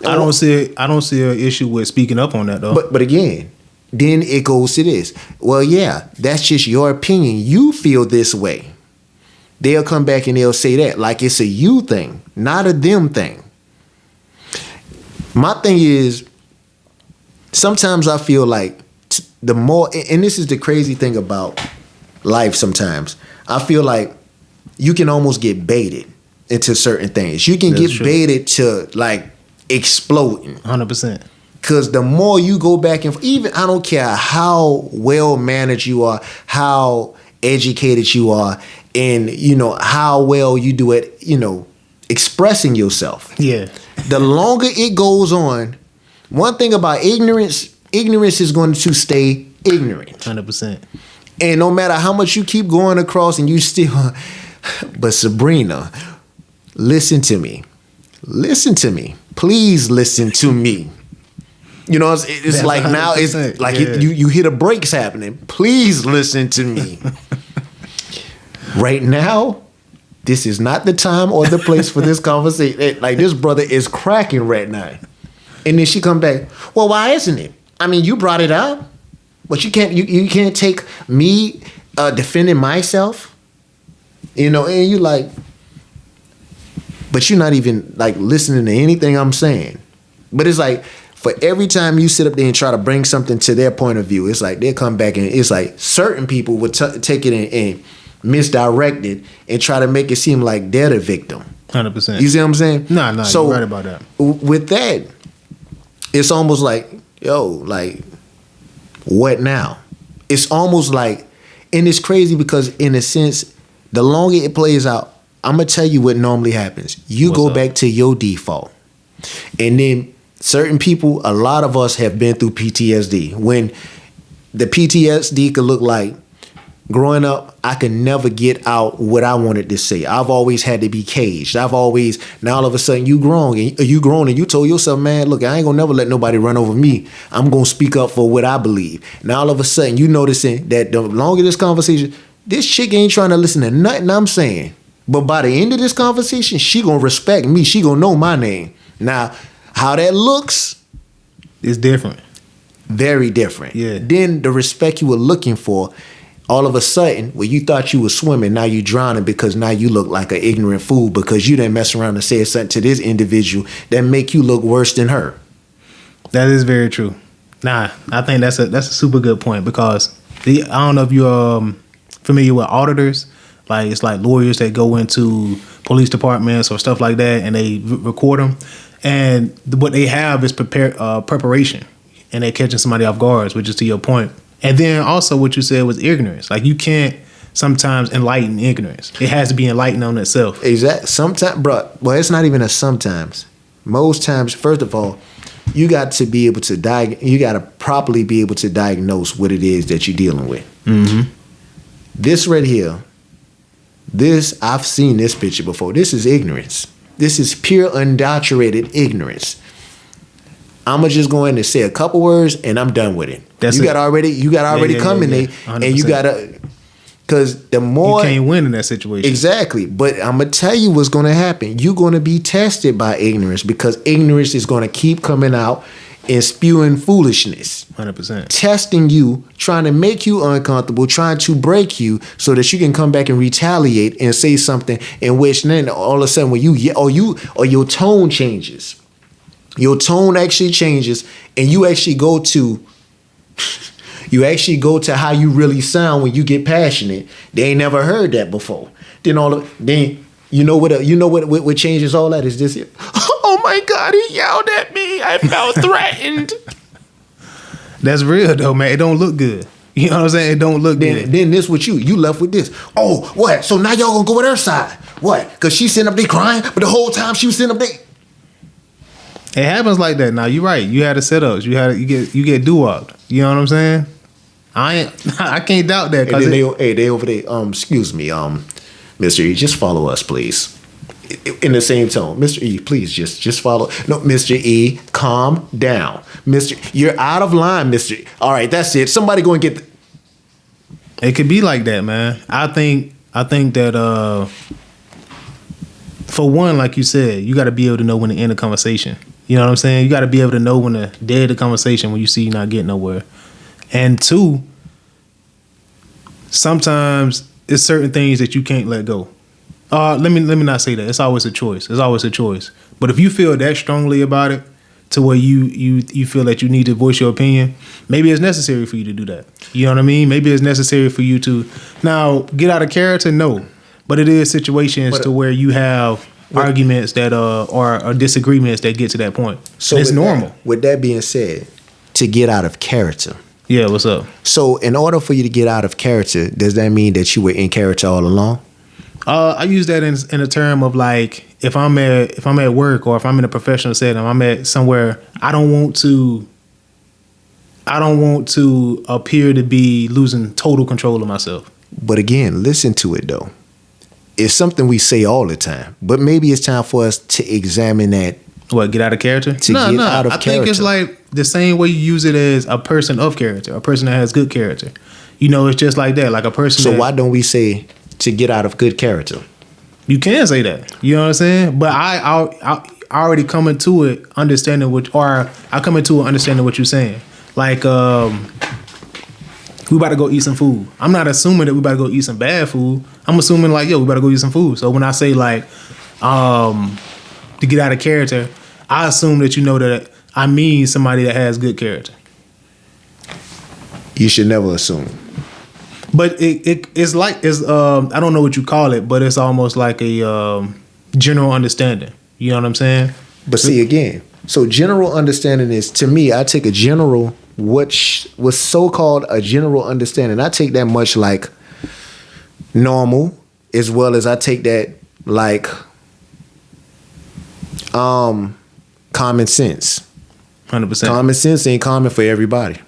I don't see an issue with speaking up on that though. But again, then it goes to this. Well, yeah, that's just your opinion. You feel this way. They'll come back and they'll say that like it's a you thing, not a them thing. My thing is, sometimes I feel like the more, and this is the crazy thing about life sometimes, I feel like you can almost get baited into certain things. You can baited to like exploding. 100%. Because the more you go back and even, I don't care how well managed you are, how educated you are, and you know how well you do it, you know, expressing yourself. Yeah. The longer it goes on, one thing about ignorance is going to stay ignorant. 100%. And no matter how much you keep going across and you still, but Sabrina, listen to me. Listen to me. Please listen to me. You know, it's That's like now it's 100%, like yeah. you hear the brakes happening. Please listen to me. Right now, this is not the time or the place for this conversation. Like this brother is cracking right now. And then she come back, well, why isn't it? I mean, you brought it up, but you can't take me defending myself. You know, and you like, but you're not even like listening to anything I'm saying. But it's like, for every time you sit up there and try to bring something to their point of view, it's like they'll come back and it's like certain people would take it and misdirect it and try to make it seem like they're the victim. 100%. You see what I'm saying? No, So you're right about that. With that, it's almost like, yo, like, what now? It's almost like, and it's crazy because in a sense, the longer it plays out, I'm gonna tell you what normally happens. You What's go up? back to your default. And then certain people, a lot of us have been through PTSD. When the PTSD could look like, growing up, I could never get out what I wanted to say. I've always had to be caged. Now all of a sudden you grown and you told yourself, man, look, I ain't gonna never let nobody run over me. I'm gonna speak up for what I believe. Now all of a sudden you noticing that the longer this conversation, this chick ain't trying to listen to nothing I'm saying. But by the end of this conversation, she gonna respect me. She gonna know my name. Now, how that looks, It's different. very different. Yeah. Then the respect you were looking for, all of a sudden, where you thought you were swimming, now you drowning because now you look like an ignorant fool because you didn't mess around and say something to this individual that make you look worse than her. That is very true. Nah, I think that's a super good point because I don't know if you're familiar with auditors. Like it's like lawyers that go into police departments or stuff like that, and they record them. And what they have is preparation, and they're catching somebody off guard, which is to your point. And then also what you said was ignorance. Like you can't sometimes enlighten ignorance. It has to be enlightened on itself. Exactly. Sometimes, bro. Well, it's not even a sometimes. Most times, first of all, you got to be able to you got to properly be able to diagnose what it is that you're dealing with. Mm-hmm. This right here, I've seen this picture before. This is ignorance. This is pure unadulterated ignorance. I'ma just go in and say a couple words and I'm done with it. That's you it. got already come in there, 100%. and you gotta, because the You more can't win in that situation. exactly. But I'm gonna tell you what's gonna happen. You're gonna be tested by ignorance because ignorance is gonna keep coming out and spewing foolishness. 100%. Testing you, trying to make you uncomfortable, trying to break you so that you can come back and retaliate and say something in which then all of a sudden when you your tone changes. Your tone actually changes and you actually go to how you really sound when you get passionate. They ain't never heard that before. Then you know what changes all that is this here. Oh my God, he yelled at me. I felt threatened. That's real though, man. It don't look good. You know what I'm saying? It don't look good. Then this with you. You left with this. Oh, what? So now y'all gonna go with her side. What? Because she's sitting up there crying, but the whole time she was sitting up there. It happens like that. Now you're right. You had the setups. You get doo-wopped. You know what I'm saying? I can't doubt that. And then they over there. Excuse me, Mr. E, just follow us, please. In the same tone, Mr. E, please just follow. No, Mr. E, calm down, Mr. You're out of line, Mr. E. All right, that's it. Somebody go and get. It could be like that, man. I think that for one, like you said, you got to be able to know when to end a conversation. You know what I'm saying? You got to be able to know when to dead the conversation when you see you're not getting nowhere. And two, sometimes it's certain things that you can't let go. Let me not say that. It's always a choice. It's always a choice. But if you feel that strongly about it, to where you feel that you need to voice your opinion, maybe it's necessary for you to do that. You know what I mean? Maybe it's necessary for you to now get out of character. No, but it is situations to where you have arguments that or disagreements that get to that point. So it's normal. With that being said, to get out of character. Yeah, what's up? So in order for you to get out of character, does that mean that you were in character all along? I use that in a term of like if I'm at work or if I'm in a professional setting, I'm at somewhere, I don't want to appear to be losing total control of myself. But again, listen to it though. It's something we say all the time, but maybe it's time for us to examine that What, get out of character? To get out of I think it's character. like the same way you use it as a person of character, a person that has good character. You know, it's just like that. Like a person. So that, why don't we say to get out of good character? You can say that. You know what I'm saying? But I already come into it understanding I come into it understanding what you're saying. Like, we about to go eat some food. I'm not assuming that we about to go eat some bad food. I'm assuming like, yo, we about to go eat some food. So when I say like, to get out of character, I assume that you know that I mean somebody that has good character. You should never assume. But it's like I don't know what you call it, but it's almost like a general understanding. You know what I'm saying? But see again, so general understanding is, to me, I take a general, what was so-called a general understanding. I take that much like normal, as well as I take that like common sense. 100%. Common sense ain't common for everybody.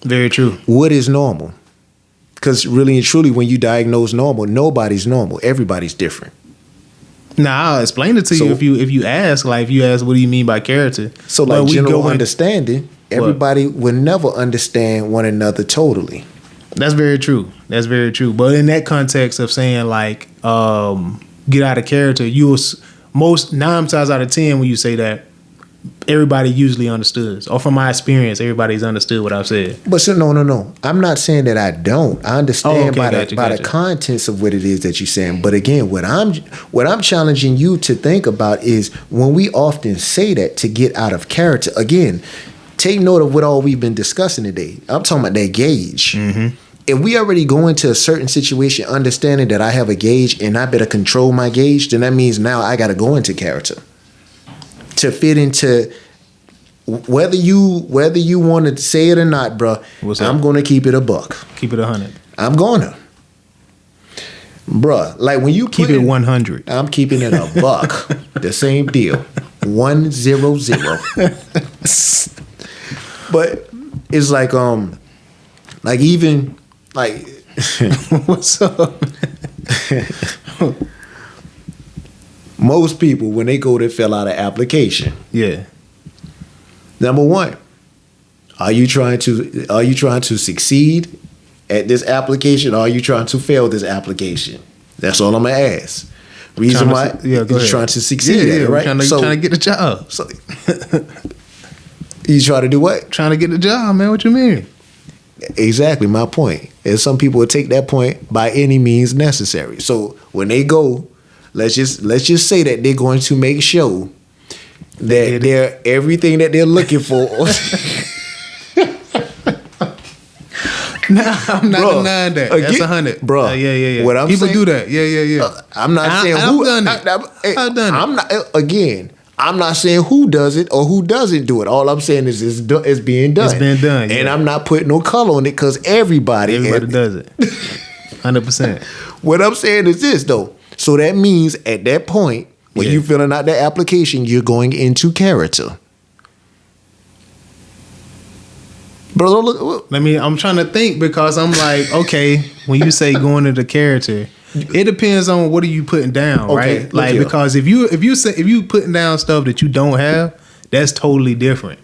Very true. What is normal? Because really and truly, when you diagnose normal, nobody's normal. Everybody's different. Now I'll explain it to you if you ask. Like if you ask, what do you mean by character? So like general understanding, everybody will never understand one another totally. That's very true. That's very true. But in that context of saying like get out of character, most 9 times out of 10 when you say that, everybody usually understood. Or from my experience, everybody's understood what I've said. But so no. I'm not saying that I don't. I understand by the you. contents of what it is that you're saying. But again, what I'm challenging you to think about is when we often say that to get out of character. Again, take note of what all we've been discussing today. I'm talking about that gauge. Mm-hmm. If we already go into a certain situation understanding that I have a gauge and I better control my gauge, then that means now I got to go into character to fit into whether you want to say it or not, bro. I'm going to keep it a buck. Keep it 100. I'm going to. Bruh, like when you keep it 100. I'm keeping it a buck. The same deal. 100. But it's like even like what's up? Most people, when they go to fill out an application, yeah. Number one, are you trying to succeed at this application, or are you trying to fail this application? That's all I'm gonna ask. Reason why you're trying to succeed at it, right? Trying to get the job. So you try to do what? Trying to get the job, man. What you mean? Exactly my point. And some people will take that point by any means necessary. So when they go, let's just say that they're going to make sure that they're everything that they're looking for. Nah, I'm not denying that. That's 100, bro. Yeah. What I'm people saying, do that. Yeah. I'm not saying who. I've done it. I've done it. I'm not. Again, I'm not saying who does it or who doesn't do it. All I'm saying is it's being done. It's been done, and I'm not putting no color on it because everybody does it. 100%. What I'm saying is this though. So that means at that point when you filling out that application, you're going into character. Bro, look. I'm trying to think because I'm like, okay, when you say going into character, it depends on what are you putting down, right? Like because if you putting down stuff that you don't have, that's totally different.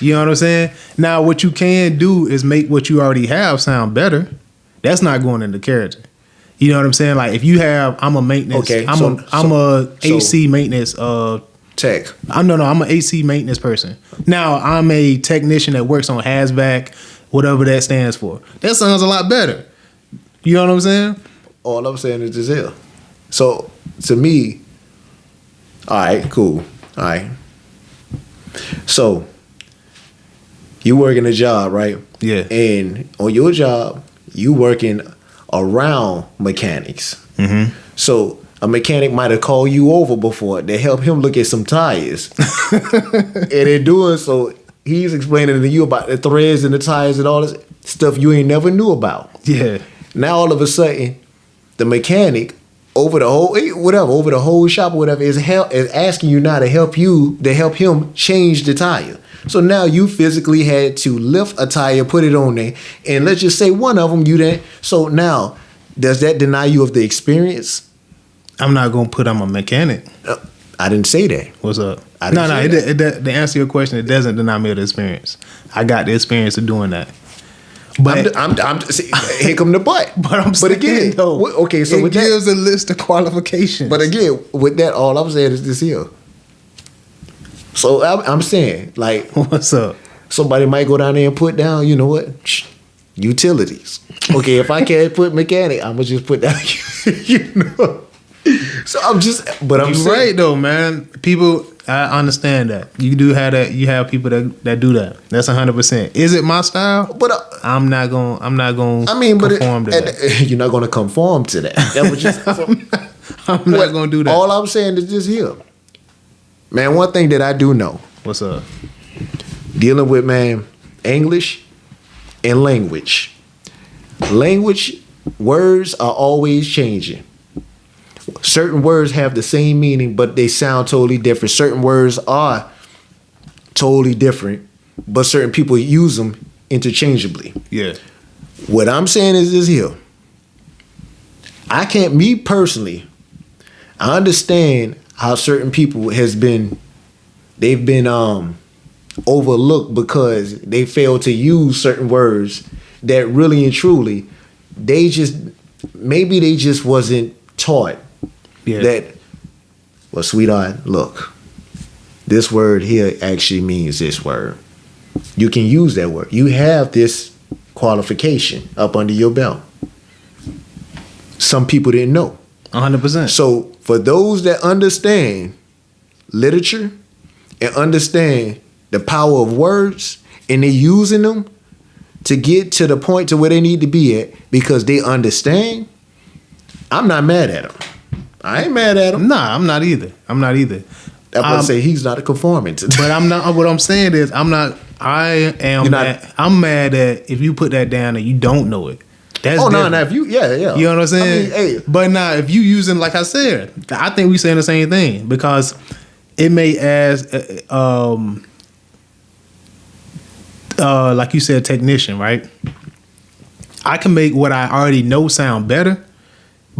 You know what I'm saying? Now, what you can do is make what you already have sound better. That's not going into character. You know what I'm saying? Like if you have, I'm a maintenance. Okay, I'm a AC maintenance tech. I'm an AC maintenance person. Now I'm a technician that works on HVAC, whatever that stands for. That sounds a lot better. You know what I'm saying? All I'm saying is this here. So to me, all right, cool. All right. So you working a job, right? Yeah. And on your job, you working around mechanics. Mm-hmm. So a mechanic might have called you over before to help him look at some tires. And in doing so, he's explaining to you about the threads and the tires and all this stuff you ain't never knew about. Yeah. Now all of a sudden, the mechanic over the whole shop or whatever is asking you now to help him change the tire. So now you physically had to lift a tire, put it on there, and let's just say one of them you didn't. So now, does that deny you of the experience? I'm not gonna put I'm a mechanic. I didn't say that. What's up? I didn't say that. To answer your question, it doesn't deny me of the experience. I got the experience of doing that. But See, here come the but. But again, though, okay, so it with gives that, a list of qualifications. but again, with that, all I'm saying is this here. So I'm saying, like, what's up? somebody might go down there and put down, you know what, utilities. Okay, if I can't put mechanic, I'm gonna just put down, you know. So I'm You're saying, right though, man. People, I understand that. You do have that. You have people that do that. That's 100%. Is it my style? But I'm not going. I mean, but conform to that. you're not gonna conform to that. That was just. I'm not going to do that. All I'm saying is this here, man. One thing that I do know, What's up? dealing with, man, English and language. Language, words are always changing. Certain words have the same meaning, but they sound totally different. Certain words are totally different, but certain people use them interchangeably. Yeah. What I'm saying is this here. Me personally, I understand how certain people they've been overlooked because they fail to use certain words that really and truly they just wasn't taught. Yeah. That, well, sweetheart, look, this word here actually means this word. You can use that word. You have this qualification up under your belt. Some people didn't know. 100%. So for those that understand literature and understand the power of words, and they're using them to get to the point to where they need to be at because they understand, I'm not mad at them. I ain't mad at him. Nah, I'm not either. I'm That's why I say he's not conforming to that. But I'm not. What I'm saying is, I'm not. I am. I'm mad that if you put that down and you don't know it. That's no. If you, yeah. You know what I'm saying? I mean, hey. But now, if you using, like I said, I think we saying the same thing because it may as, like you said, technician, right? I can make what I already know sound better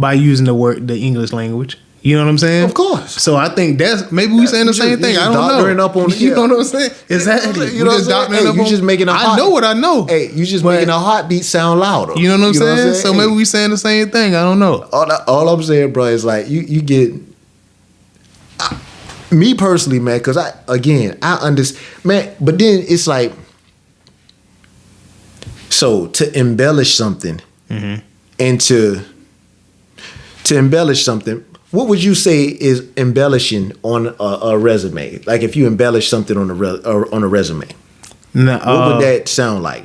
by using the English language. You know what I'm saying? Of course. So I think that's maybe we saying the same thing. I don't know. Up on, you know what I'm saying? Exactly. You know what I'm saying? You just making I know what I know. Hey, you just making a heartbeat sound louder. You know what I'm saying? So maybe we saying the same thing. I don't know. All I'm saying, bro, is like you get me personally, man, because I understand, man. But then it's like, so to embellish something and to embellish something, what would you say is embellishing on a resume? Like if you embellish something on a resume, what would that sound like?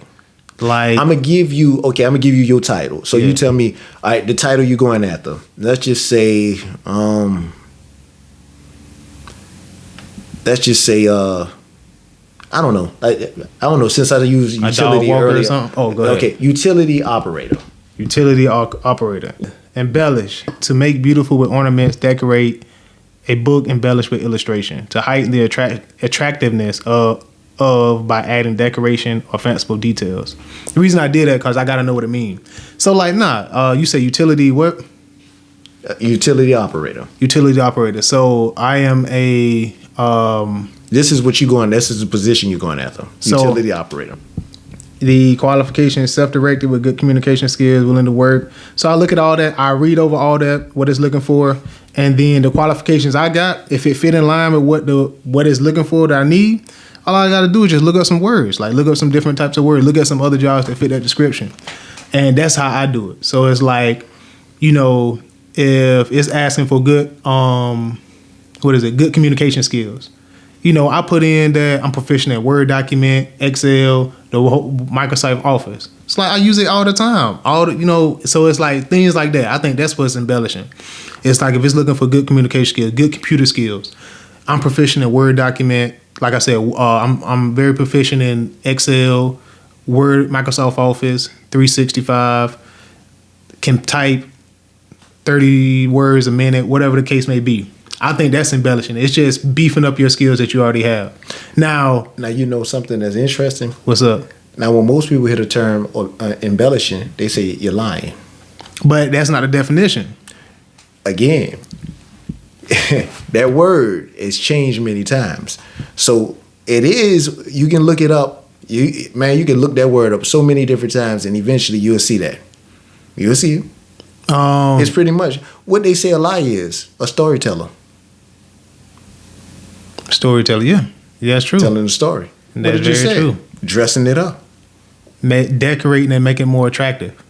Like I'm gonna give you your title. So you tell me, all right, the title you're going after. Let's just say, I don't know. I don't know. Since I use utility earlier, or something? Oh, go ahead. Okay, utility operator. Utility operator. Embellish, to make beautiful with ornaments, decorate a book embellished with illustration, to heighten the attractiveness of by adding decoration or fanciful details. The reason I did that because I got to know what it means. So like, you say utility what? Utility operator. Utility operator. So I am a... this is what you're going, this is the position you're going after. Utility operator. The qualification is self-directed with good communication skills, willing to work. So I look at all that. I read over all that, what it's looking for. And then the qualifications I got, if it fit in line with what it's looking for that I need, all I got to do is just look up some words. Like look up some different types of words. Look at some other jobs that fit that description. And that's how I do it. So it's like, if it's asking for good, good communication skills. I put in that I'm proficient at Word document, Excel, the whole Microsoft Office. It's like I use it all the time. So it's like things like that. I think that's what's embellishing. It's like if it's looking for good communication skills, good computer skills, I'm proficient at Word document. Like I said, I'm very proficient in Excel, Word, Microsoft Office, 365, can type 30 words a minute, whatever the case may be. I think that's embellishing. It's just beefing up your skills that you already have. Now you know something that's interesting? What's up? Now, when most people hear the term embellishing, they say you're lying. But that's not a definition. Again, that word has changed many times. So it is, you can look it up. You can look that word up so many different times and eventually you'll see that. You'll see it. It's pretty much what they say a lie is, a storyteller. Storyteller, yeah. Yeah, that's true. Telling a story. That's what did you very say? true. Dressing it up. Decorating and making it more attractive.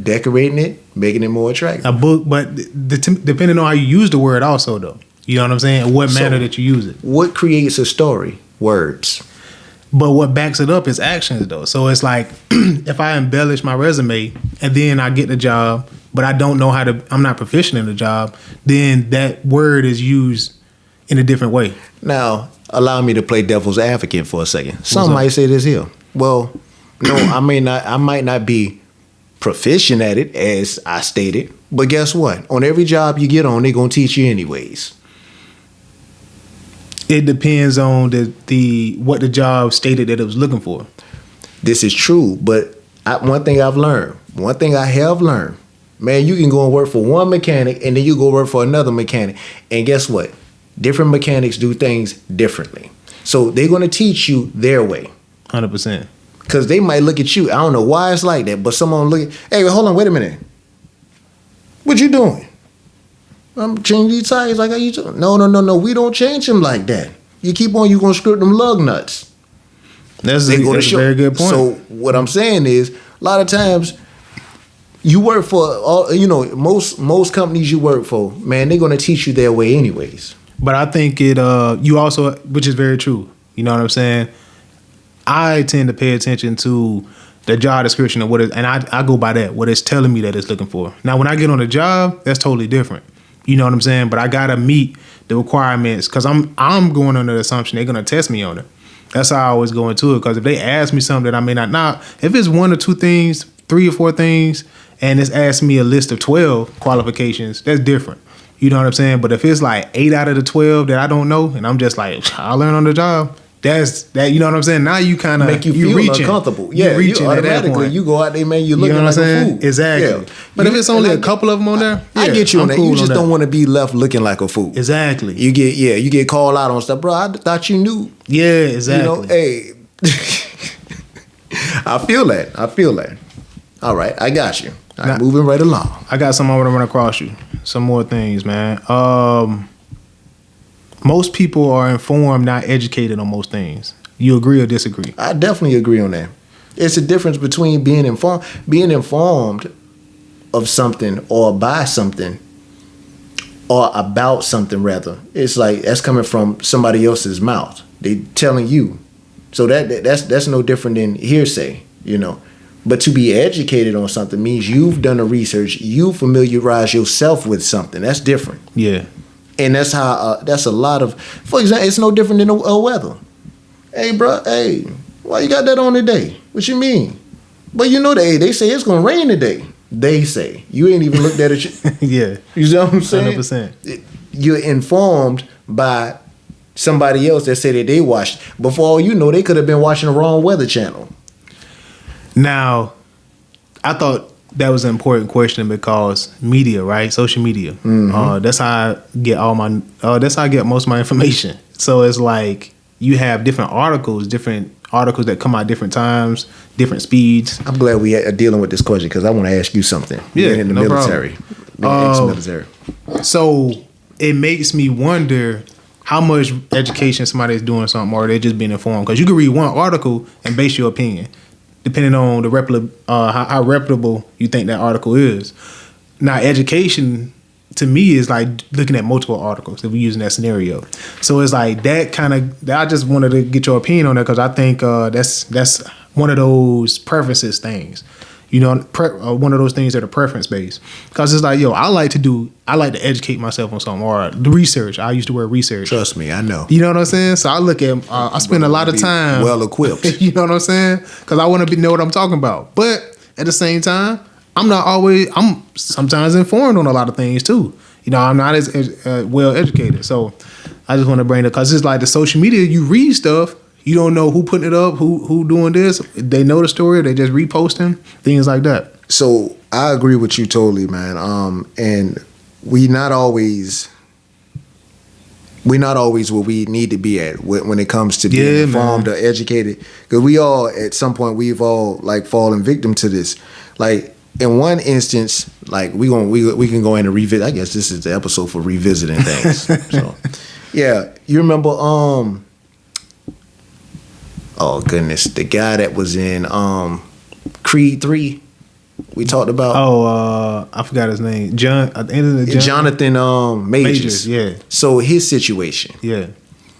Decorating it, making it more attractive. A book, but depending on how you use the word also, though. You know what I'm saying? What manner that you use it. What creates a story? Words. But what backs it up is actions, though. So it's like, if I embellish my resume and then I get the job, but I don't know I'm not proficient in the job, then that word is used in a different way. Now, allow me to play devil's advocate for a second. Some up? might say this here. Well, no, I might not be proficient at it as I stated, but guess what? On every job you get on, they're gonna teach you anyways. It depends on the what the job stated that it was looking for. This is true, but one thing I have learned, man, you can go and work for one mechanic and then you go work for another mechanic, and guess what? Different mechanics do things differently. So they're gonna teach you their way. 100%. Because they might look at you. I don't know why it's like that, but someone look at, hey, hold on, wait a minute. What you doing? I'm changing these tires like how you doing. No. We don't change them like that. You keep on, you're going to screw them lug nuts. That's a very good point. So what I'm saying is, a lot of times, you work for, most companies you work for, man, they're going to teach you their way anyways. But I think you also, which is very true. You know what I'm saying? I tend to pay attention to the job description of and I go by that, what it's telling me that it's looking for. Now, when I get on the job, that's totally different. You know what I'm saying? But I gotta meet the requirements because I'm going under the assumption they're gonna test me on it. That's how I always go into it. Because if they ask me something that I may not know, if it's one or two things, 3 or 4 things, and it's asking me a list of 12 qualifications, that's different. You know what I'm saying? But if it's like 8 out of the 12 that I don't know, and I'm just like, I'll learn on the job. That's that. You know what I'm saying? Now you kind of make you feel uncomfortable. Yeah, you automatically you go out there, man. You looking like a fool. Exactly. Yeah. But if it's only a couple of them on there, I get you on that. You just don't want to be left looking like a fool. Exactly. You get called out on stuff, bro. I thought you knew. Yeah, exactly. You know, hey, I feel that. All right, I got you. All right, moving right along. I got some I want to run across you. Some more things, man. Most people are informed, not educated on most things. You agree or disagree? I definitely agree on that. It's a difference between being informed of something or by something or about something rather. It's like that's coming from somebody else's mouth. They telling you. So that's no different than hearsay, you know. But to be educated on something means you've done the research, you familiarize yourself with something. That's different. Yeah. And that's how, that's a lot of, for example, it's no different than the weather. Hey, bro, hey, why you got that on today? What you mean? But you know, they say it's going to rain today. They say. You ain't even looked at it. Yeah. You know what I'm saying? 100%. You're informed by somebody else that said that they watched. Before all you know, they could have been watching the wrong weather channel. Now, I thought that was an important question because media, right? Social media. Mm-hmm. That's how I get that's how I get most of my information. So it's like you have different articles that come out different times, different speeds. I'm glad we are dealing with this question because I want to ask you something. Yeah, in the no military. Ex-military. So it makes me wonder how much education somebody is doing something or they're just being informed. Because you can read one article and base your opinion, depending on the how reputable you think that article is. Now, education to me is like looking at multiple articles if we're using that scenario. So it's like that kind of. I just wanted to get your opinion on that because I think that's one of those preferences things. You know, one of those things that are preference based. Because it's like, I like to educate myself on something or the research. I used to wear research. Trust me, I know. You know what I'm saying? So I look at, I spend a lot of time. Well equipped. You know what I'm saying? Because I want to know what I'm talking about. But at the same time, I'm sometimes informed on a lot of things too. You know, I'm not as well educated. So I just want to bring it, because it's like the social media, you read stuff. You don't know who putting it up, who doing this. They know the story. They just reposting things like that. So I agree with you totally, man. And we not always we're not always where we need to be at when it comes to being Yeah, informed man. or educated. Because we all, at some point, we've all like fallen victim to this. Like in one instance, like we can go in and revisit. I guess this is the episode for revisiting things. So, yeah, you remember? Oh goodness, the guy that was in Creed 3. We talked about I forgot his name. John. I think it's Jonathan Majors. Yeah. So his situation. Yeah.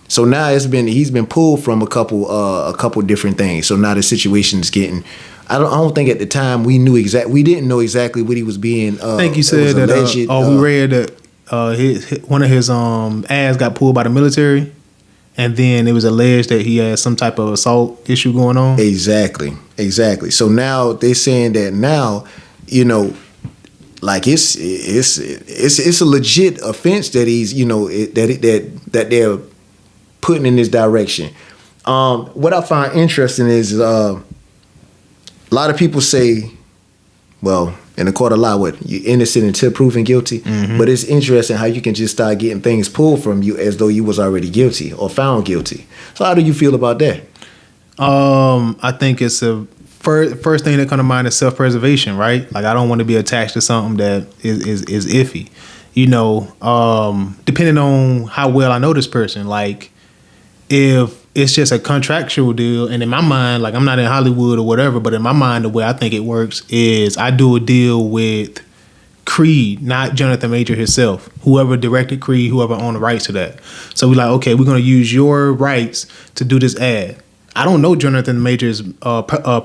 So now he's been pulled from a couple different things. So now the situation is getting. I don't think at the time we didn't know exactly what he was being. I think you said that. We read that one of his ads got pulled by the military, and then it was alleged that he had some type of assault issue going on. Exactly. So now they're saying that now, you know, like it's a legit offense that he's, you know, that they're putting in this direction. What I find interesting is a lot of people say, well, in the court of law, you're innocent until proven guilty. Mm-hmm. But it's interesting how you can just start getting things pulled from you as though you was already guilty or found guilty. So how do you feel about that? I think it's a first thing that comes to mind is self-preservation, right? Like I don't want to be attached to something that is iffy. You know, depending on how well I know this person, like if it's just a contractual deal, and in my mind, like I'm not in Hollywood or whatever, but in my mind, the way I think it works is I do a deal with Creed, not Jonathan Major himself, whoever directed Creed, whoever owned the rights to that. So we're like, okay, we're going to use your rights to do this ad. I don't know Jonathan Majors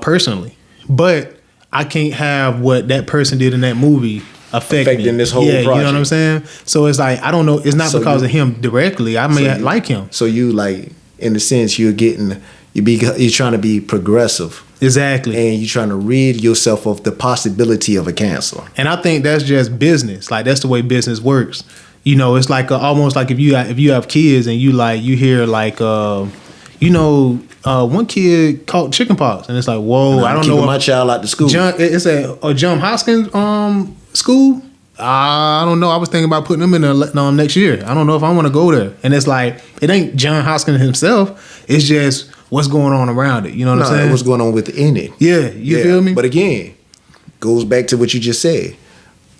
personally, but I can't have what that person did in that movie affecting this whole project. You know what I'm saying? So it's like, I don't know. It's not because of him directly. I may like him. So you like, in a sense, you're trying to be progressive. Exactly. And you're trying to rid yourself of the possibility of a cancel. And I think that's just business. Like that's the way business works. You know, it's like almost like if you have kids and you hear like one kid caught chickenpox, and it's like, whoa, I don't know. My child out to school. It's a John Hoskins school. I don't know. I was thinking about putting them in there next year. I don't know if I want to go there. And it's like, it ain't John Hoskins himself. It's just what's going on around it. You know what I'm saying? What's going on within it. Yeah, you feel me? But again, goes back to what you just said.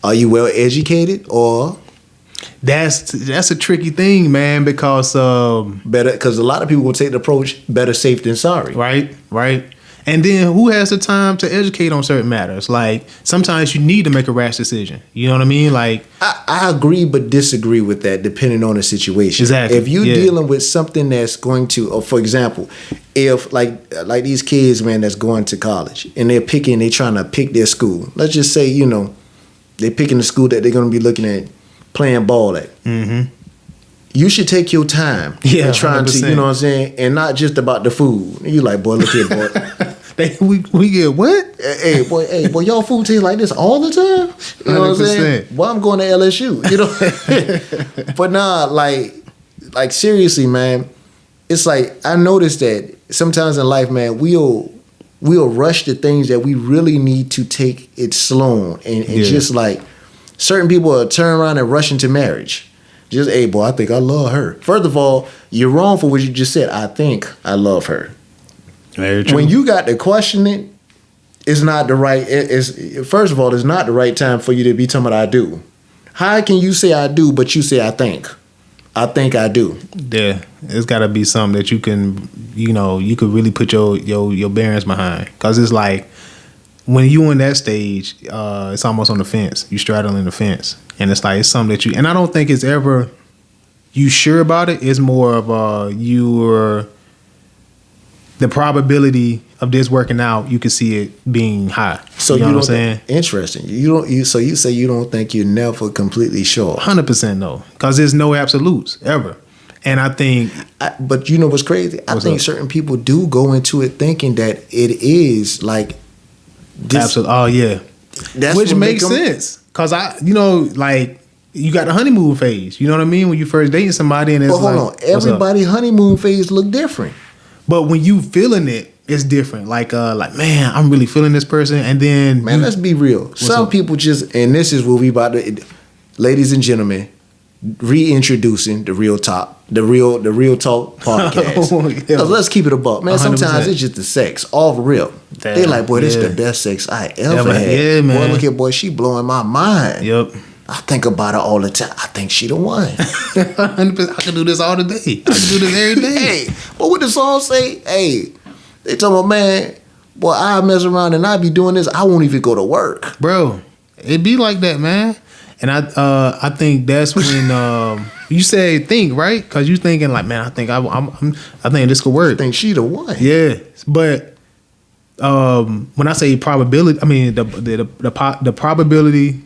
Are you well educated or? That's a tricky thing, man, because better, because a lot of people will take the approach better safe than sorry. Right. And then who has the time to educate on certain matters? Like sometimes you need to make a rash decision. You know what I mean? Like I agree but disagree with that depending on the situation. Exactly. If you're dealing with something that's going to, or for example, if like these kids, man, that's going to college and they're trying to pick their school. Let's just say, you know, they're picking the school that they're going to be looking at playing ball at. Mm-hmm. You should take your time and trying 100%. to, you know what I'm saying, and not just about the food. You like, boy, look here, boy. we get what? Hey, boy, y'all food tastes like this all the time. You know 100%. what I'm saying? Well, I'm going to LSU. You know, but nah, like seriously, man. It's like I noticed that sometimes in life, man, we'll rush the things that we really need to take it slow and just like certain people will turn around and rush into marriage. Just, hey, boy, I think I love her. First of all, you're wrong for what you just said. I think I love her. Very true. When you got to question it, it's not the right. First of all, it's not the right time for you to be talking about I do. How can you say I do, but you say I think? I think I do. Yeah, it's got to be something that you can, you could really put your bearings behind. Because it's like when you in that stage, it's almost on the fence. You straddling the fence, and it's like it's something that you. And I don't think it's ever you sure about it. It's more of the probability of this working out, you can see it being high. So you know what I'm saying? Interesting. So you say you don't think you're never completely sure. 100% no, because there's no absolutes ever. And I think, but you know what's crazy? I think certain people do go into it thinking that it is like this. Absolutely. Oh yeah, which makes sense. Because you got the honeymoon phase. You know what I mean? When you first dating somebody, and it's but hold on, everybody honeymoon phase look different. But when you feeling it, it's different. Like man, I'm really feeling this person, and then let's be real. Some people just, and this is what we about to, ladies and gentlemen, reintroducing the Real Talk podcast. Yeah. Let's keep it a buck, man. 100%. Sometimes it's just the sex, all real. Damn, They like, boy, this is yeah. the best sex I ever had. Yeah, man. Boy, look at boy, she blowing my mind. Yep. I think about her all the time. I think she the one. 100%. I can do this all the day. I can do this every day. Hey, but what the song say? Hey, they talking about, man, boy, I mess around and I be doing this. I won't even go to work. Bro, it be like that, man. And I think that's when you say think, right? Because you thinking like, man, I think I think this could work. I think she the one. Yeah, but when I say probability, I mean the probability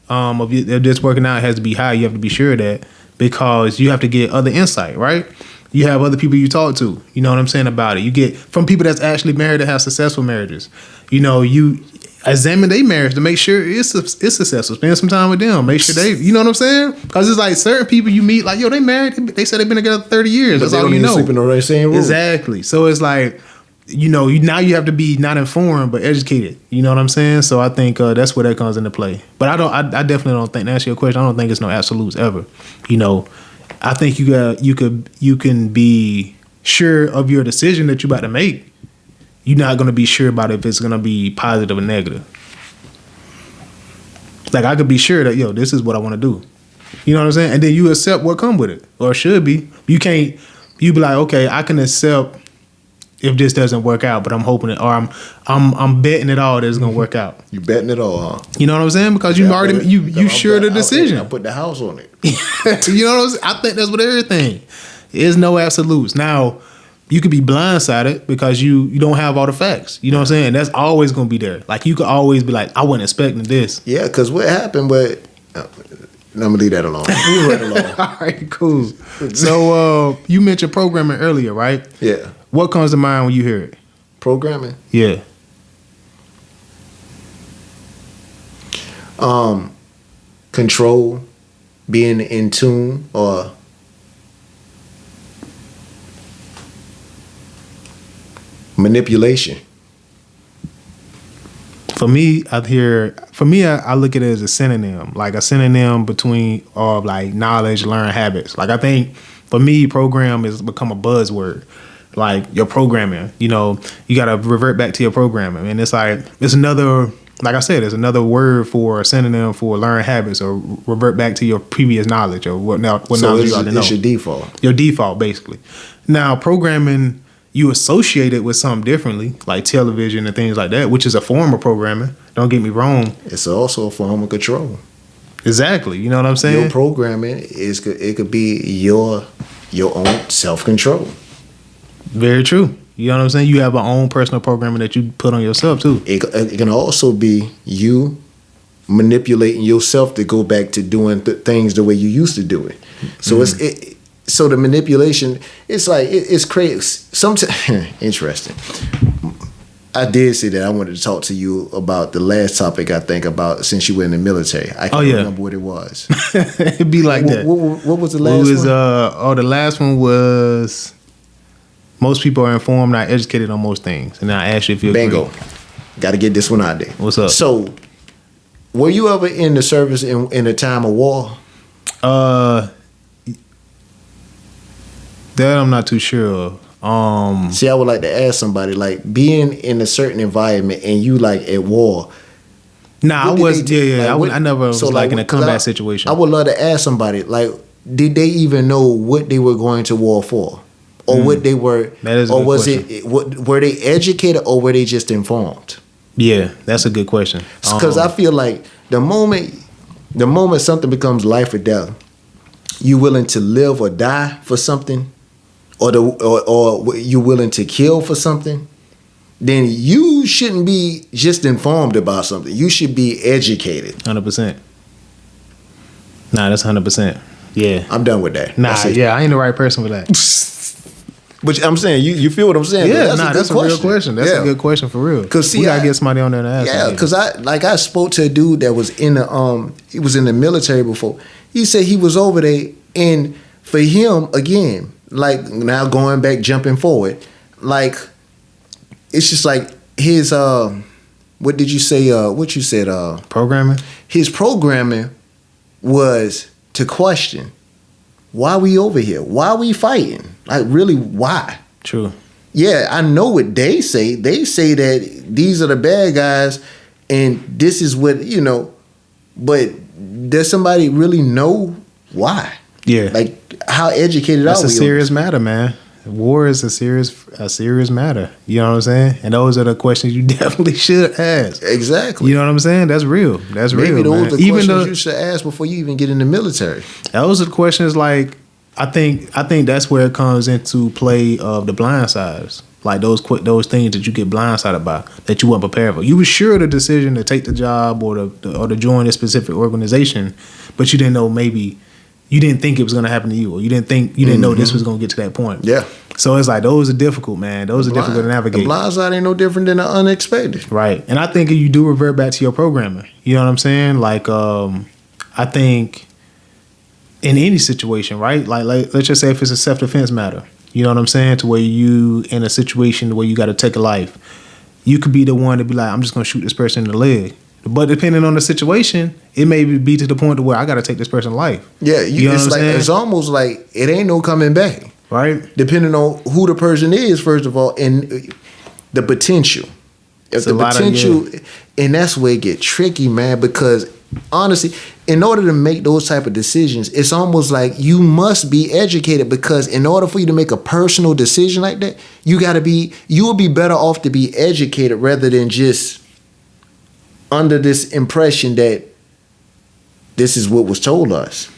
of this working out has to be high. You have to be sure of that because you have to get other insight, right? You have other people you talk to. You know what I'm saying about it. You get from people that's actually married that have successful marriages. You know, you examine their marriage to make sure it's successful. Spend some time with them. Make sure they, you know what I'm saying? Because it's like certain people you meet, like, yo, they married. They said they've been together 30 years. But That's they all don't you even know. sleep in the same room. Exactly. So it's like, you know, now you have to be not informed but educated. You know what I'm saying? So I think that's where that comes into play. But I definitely don't think, to answer your question, I don't think it's no absolutes ever. You know, I think you can be sure of your decision that you're about to make. You're not going to be sure about if it's going to be positive or negative. Like, I could be sure that, yo, this is what I want to do. You know what I'm saying? And then you accept what come with it, or should be. You be like, okay, I can accept if this doesn't work out, but I'm hoping it, or I'm betting it all that it's going to work out. You betting it all, huh? You know what I'm saying? Because you already, you sure the decision. I put the house on it. You know what I'm saying? I think that's with everything. There's no absolutes. Now, you could be blindsided because you don't have all the facts. You know what I'm saying? And that's always going to be there. Like, you could always be like, I wasn't expecting this. Yeah, because what happened, but I'm going to leave that alone. Leave it alone. All right, cool. So, you mentioned programming earlier, right? Yeah. What comes to mind when you hear it? Programming? Yeah. Control, being in tune, or manipulation. For me, I look at it as a synonym, like a synonym between like knowledge, learn habits. Like, I think for me, program has become a buzzword. Like, your programming, you know, you got to revert back to your programming. And it's like, it's another, like I said, it's another word for a synonym for learn habits or revert back to your previous knowledge or what knowledge you already know. It's your default. Your default, basically. Now, programming, you associate it with something differently, like television and things like that, which is a form of programming. Don't get me wrong. It's also a form of control. Exactly. You know what I'm saying? Your programming it could be your own self-control. Very true. You know what I'm saying? You have your own personal programming that you put on yourself too. It can also be you manipulating yourself to go back to doing things the way you used to do it. So so the manipulation, it's like it's crazy. Sometimes interesting. I did say that I wanted to talk to you about the last topic. I think about since you were in the military. I can't remember what it was. It'd be like that. What was the last one? The last one was most people are informed, not educated on most things. And I asked you if you Bingo. agree. Got to get this one out there. What's up? So, were you ever in the service in a time of war? That I'm not too sure of. See, I would like to ask somebody, like, being in a certain environment and you like at war. Nah, I was. Yeah. Like, I never was like in a combat situation. I would love to ask somebody, like, did they even know what they were going to war for, or what they were? That is a or good was question. were they educated or were they just informed? Yeah, that's a good question. Because I feel like the moment something becomes life or death, you willing to live or die for something, or you willing to kill for something, then you shouldn't be just informed about something. You should be educated. 100%. Nah, that's 100%. Yeah. I'm done with that. Nah, yeah, I ain't the right person for that. But I'm saying, you feel what I'm saying? Yeah, that's a real question. That's a good question for real. Because we gotta get somebody on there to ask. Yeah, because I spoke to a dude that was in the he was in the military before. He said he was over there, and for him again, like now going back, jumping forward, like it's just like his what did you say? What you said? Programming. His programming was to question why we over here? Why we fighting? Like, really, why? True. Yeah, I know what they say. They say that these are the bad guys and this is what, but does somebody really know why? Yeah. Like, how educated That's are we? a serious matter, man. War is a serious matter. You know what I'm saying? And those are the questions you definitely should ask. Exactly. You know what I'm saying? That's real. That's real. Maybe those man. are the questions you should ask before you even get in the military. Those are the questions like I think that's where it comes into play of the blind sides. Like those things that you get blindsided by that you weren't prepared for. You were sure of the decision to take the job or to join a specific organization, but you didn't know maybe you didn't think it was going to happen to you, or you didn't know this was going to get to that point. Yeah. So it's like those are difficult, man. Those are difficult to navigate. The blind side ain't no different than the unexpected. Right. And I think you do revert back to your programming. You know what I'm saying? Like I think in any situation, right? Like let's just say if it's a self-defense matter, you know what I'm saying? To where you in a situation where you got to take a life, you could be the one to be like, I'm just going to shoot this person in the leg. But depending on the situation, it may be to the point to where I got to take this person's life. Yeah, you know it's like saying? It's almost like it ain't no coming back. Right. Depending on who the person is, first of all, and the potential. If the potential, and that's where it get tricky, man, because honestly, in order to make those type of decisions, it's almost like you must be educated, because in order for you to make a personal decision like that, you will be better off to be educated rather than just under this impression that this is what was told us.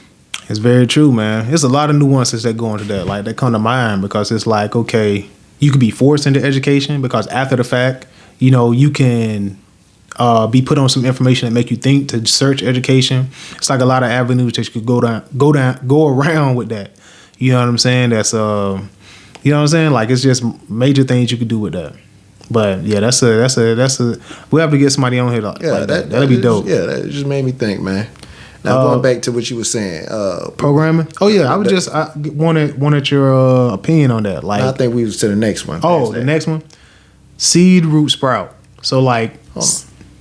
It's very true, man. There's a lot of nuances that go into that. Like, that come to mind because it's like, okay, you could be forced into education because after the fact, you can be put on some information that make you think to search education. It's like a lot of avenues that you could go around with that. You know what I'm saying? That's you know what I'm saying? Like, it's just major things you could do with that. But yeah, that's a we have to get somebody on here like that. That'd be dope. Yeah, that just made me think, man. Now going back to what you were saying, programming. Oh yeah, I wanted your opinion on that. Like, I think we was to the next one. Oh, the next one, seed, root, sprout. So like,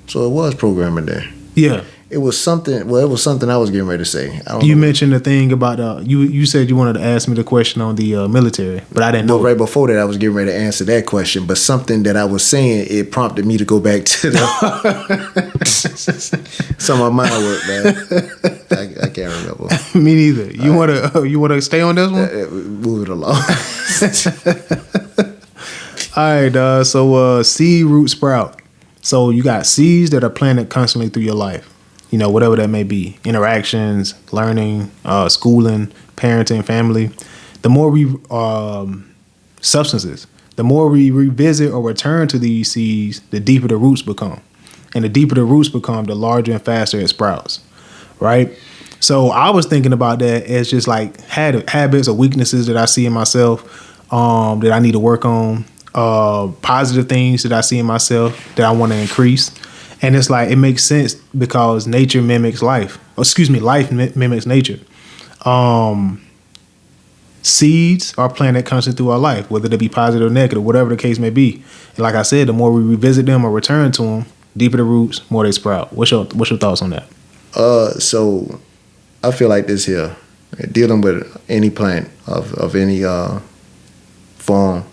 so it was programming there. Yeah, it was something. Well, it was something I was getting ready to say. You mentioned the thing about you said you wanted to ask me the question on the military, but I didn't know. Right before that, I was getting ready to answer that question, but something that I was saying, it prompted me to go back to the. Some of my work, man. I can't remember. Me neither. You want to stay on this one? Move it along. All right, so seed, root, sprout. So you got seeds that are planted constantly through your life. Whatever that may be. Interactions, learning, schooling, parenting, family. The more we substances, the more we revisit or return to these seeds, the deeper the roots become. And the deeper the roots become, the larger and faster it sprouts. Right? So I was thinking about that as just like habits or weaknesses that I see in myself that I need to work on. Positive things that I see in myself that I want to increase. And it's like, it makes sense because nature mimics life. Life mimics nature. Seeds are planted constantly through our life, whether they be positive or negative, whatever the case may be. And like I said, the more we revisit them or return to them, deeper the roots, more they sprout. What's your thoughts on that? So I feel like this here, dealing with any plant of any form,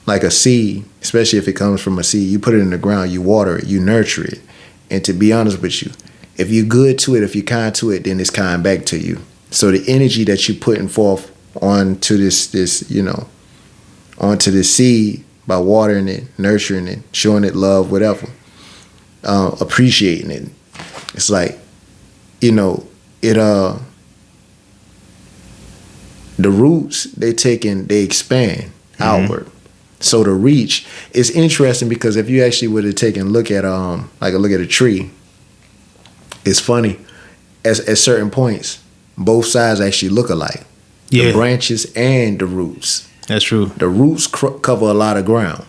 like a seed, especially if it comes from a seed, you put it in the ground, you water it, you nurture it. And to be honest with you, if you're good to it, if you're kind to it, then it's kind back to you. So the energy that you're putting forth onto this onto this seed by watering it, nurturing it, showing it love, whatever, appreciating it. It's like, the roots, they expand outward. So the reach is interesting because if you actually were to take and look at a tree, it's funny. At certain points, both sides actually look alike. Yeah. The branches and the roots. That's true. The roots cover a lot of ground.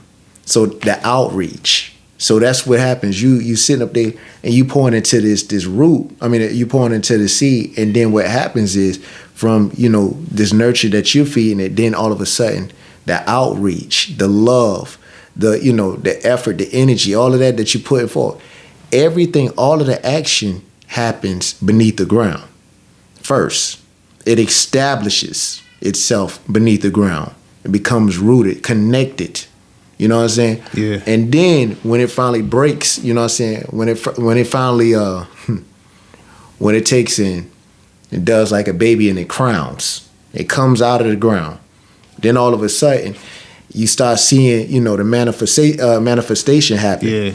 So the outreach. So that's what happens. You sitting up there and you pouring into this root. You pouring into the seed, and then what happens is from this nurture that you're feeding it, then all of a sudden the outreach, the love, the effort, the energy, all of that you put forth, everything, all of the action happens beneath the ground first. it establishes itself beneath the ground. It becomes rooted, connected. You know what I'm saying? Yeah. And then when it finally breaks, you know what I'm saying? When it finally when it takes in, it does like a baby and it crowns. It comes out of the ground. Then all of a sudden, you start seeing, you know, the manifestation happen. Yeah.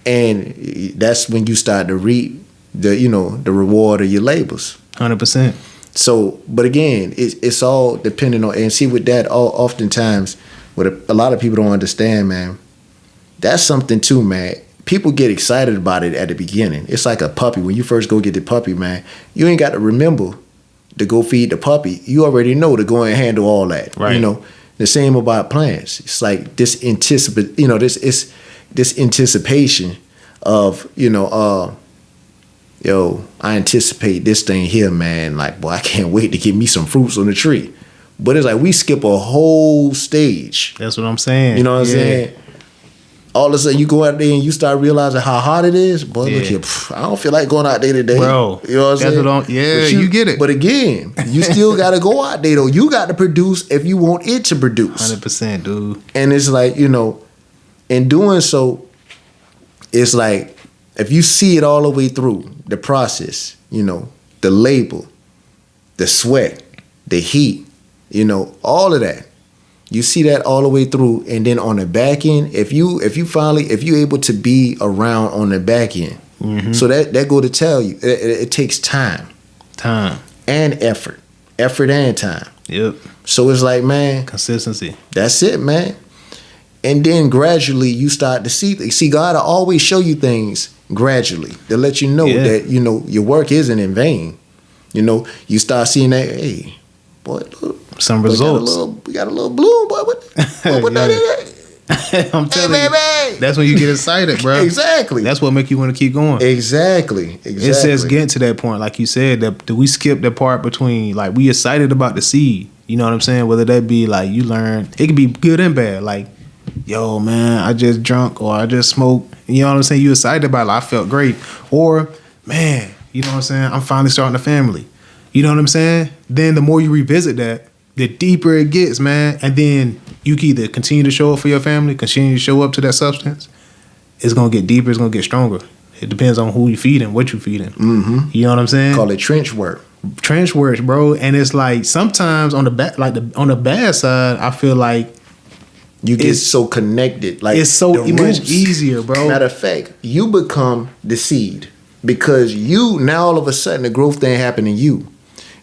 And that's when you start to reap the, you know, the reward of your labors. 100%. So, but again, it's all depending on, and see with that, oftentimes, what a lot of people don't understand, man, that's something too, man. People get excited about it at the beginning. It's like a puppy. When you first go get the puppy, man, you ain't got to remember to go feed the puppy. You already know to go and handle all that. Right. You know, the same about plants. It's like this anticipation of, you know, yo, I anticipate this thing here, man. Like, boy, I can't wait to get me some fruits on the tree. But it's like we skip a whole stage. That's what I'm saying. You know what I'm saying? All of a sudden, you go out there and you start realizing how hard it is. Boy, look here, I don't feel like going out there today. Bro, you know what I'm saying? You get it. But again, you still got to go out there, though. You got to produce if you want it to produce. 100%, dude. And it's like, you know, in doing so, it's like, if you see it all the way through, the process, you know, the labor, the sweat, the heat, you know, all of that. You see that all the way through, and then on the back end, if you able to be around on the back end, so that go to tell you, it takes time and effort and time. Yep. So it's like, man, Consistency. that's it, man. And then gradually you start to see God will always show you things gradually to let you know that, you know, your work isn't in vain. You know, you start seeing that, hey, boy, look, some results. We got a little bloom, boy. What that is? I'm telling you, baby. that's when you get excited, bro. Exactly. That's what make you want to keep going. Exactly. It says getting to that point, like you said, that we skip the part between, like, we excited about the seed. You know what I'm saying? Whether that be like you learn, it can be good and bad. Like, yo, man, I just drunk or I just smoked. You know what I'm saying? You excited about it. Like, I felt great. Or, man, you know what I'm saying? I'm finally starting a family. You know what I'm saying? Then the more you revisit that, the deeper it gets, man. And then you can either continue to show up for your family, continue to show up to that substance. It's going to get deeper. It's going to get stronger. It depends on who you feeding, what you feeding. Mm-hmm. You know what I'm saying? Call it trench work. Trench work, bro. And it's like sometimes on the back, like on the bad side, I feel like you get so connected. Like it's so much easier, bro. Matter of fact, you become the seed because you now all of a sudden the growth thing happen in you.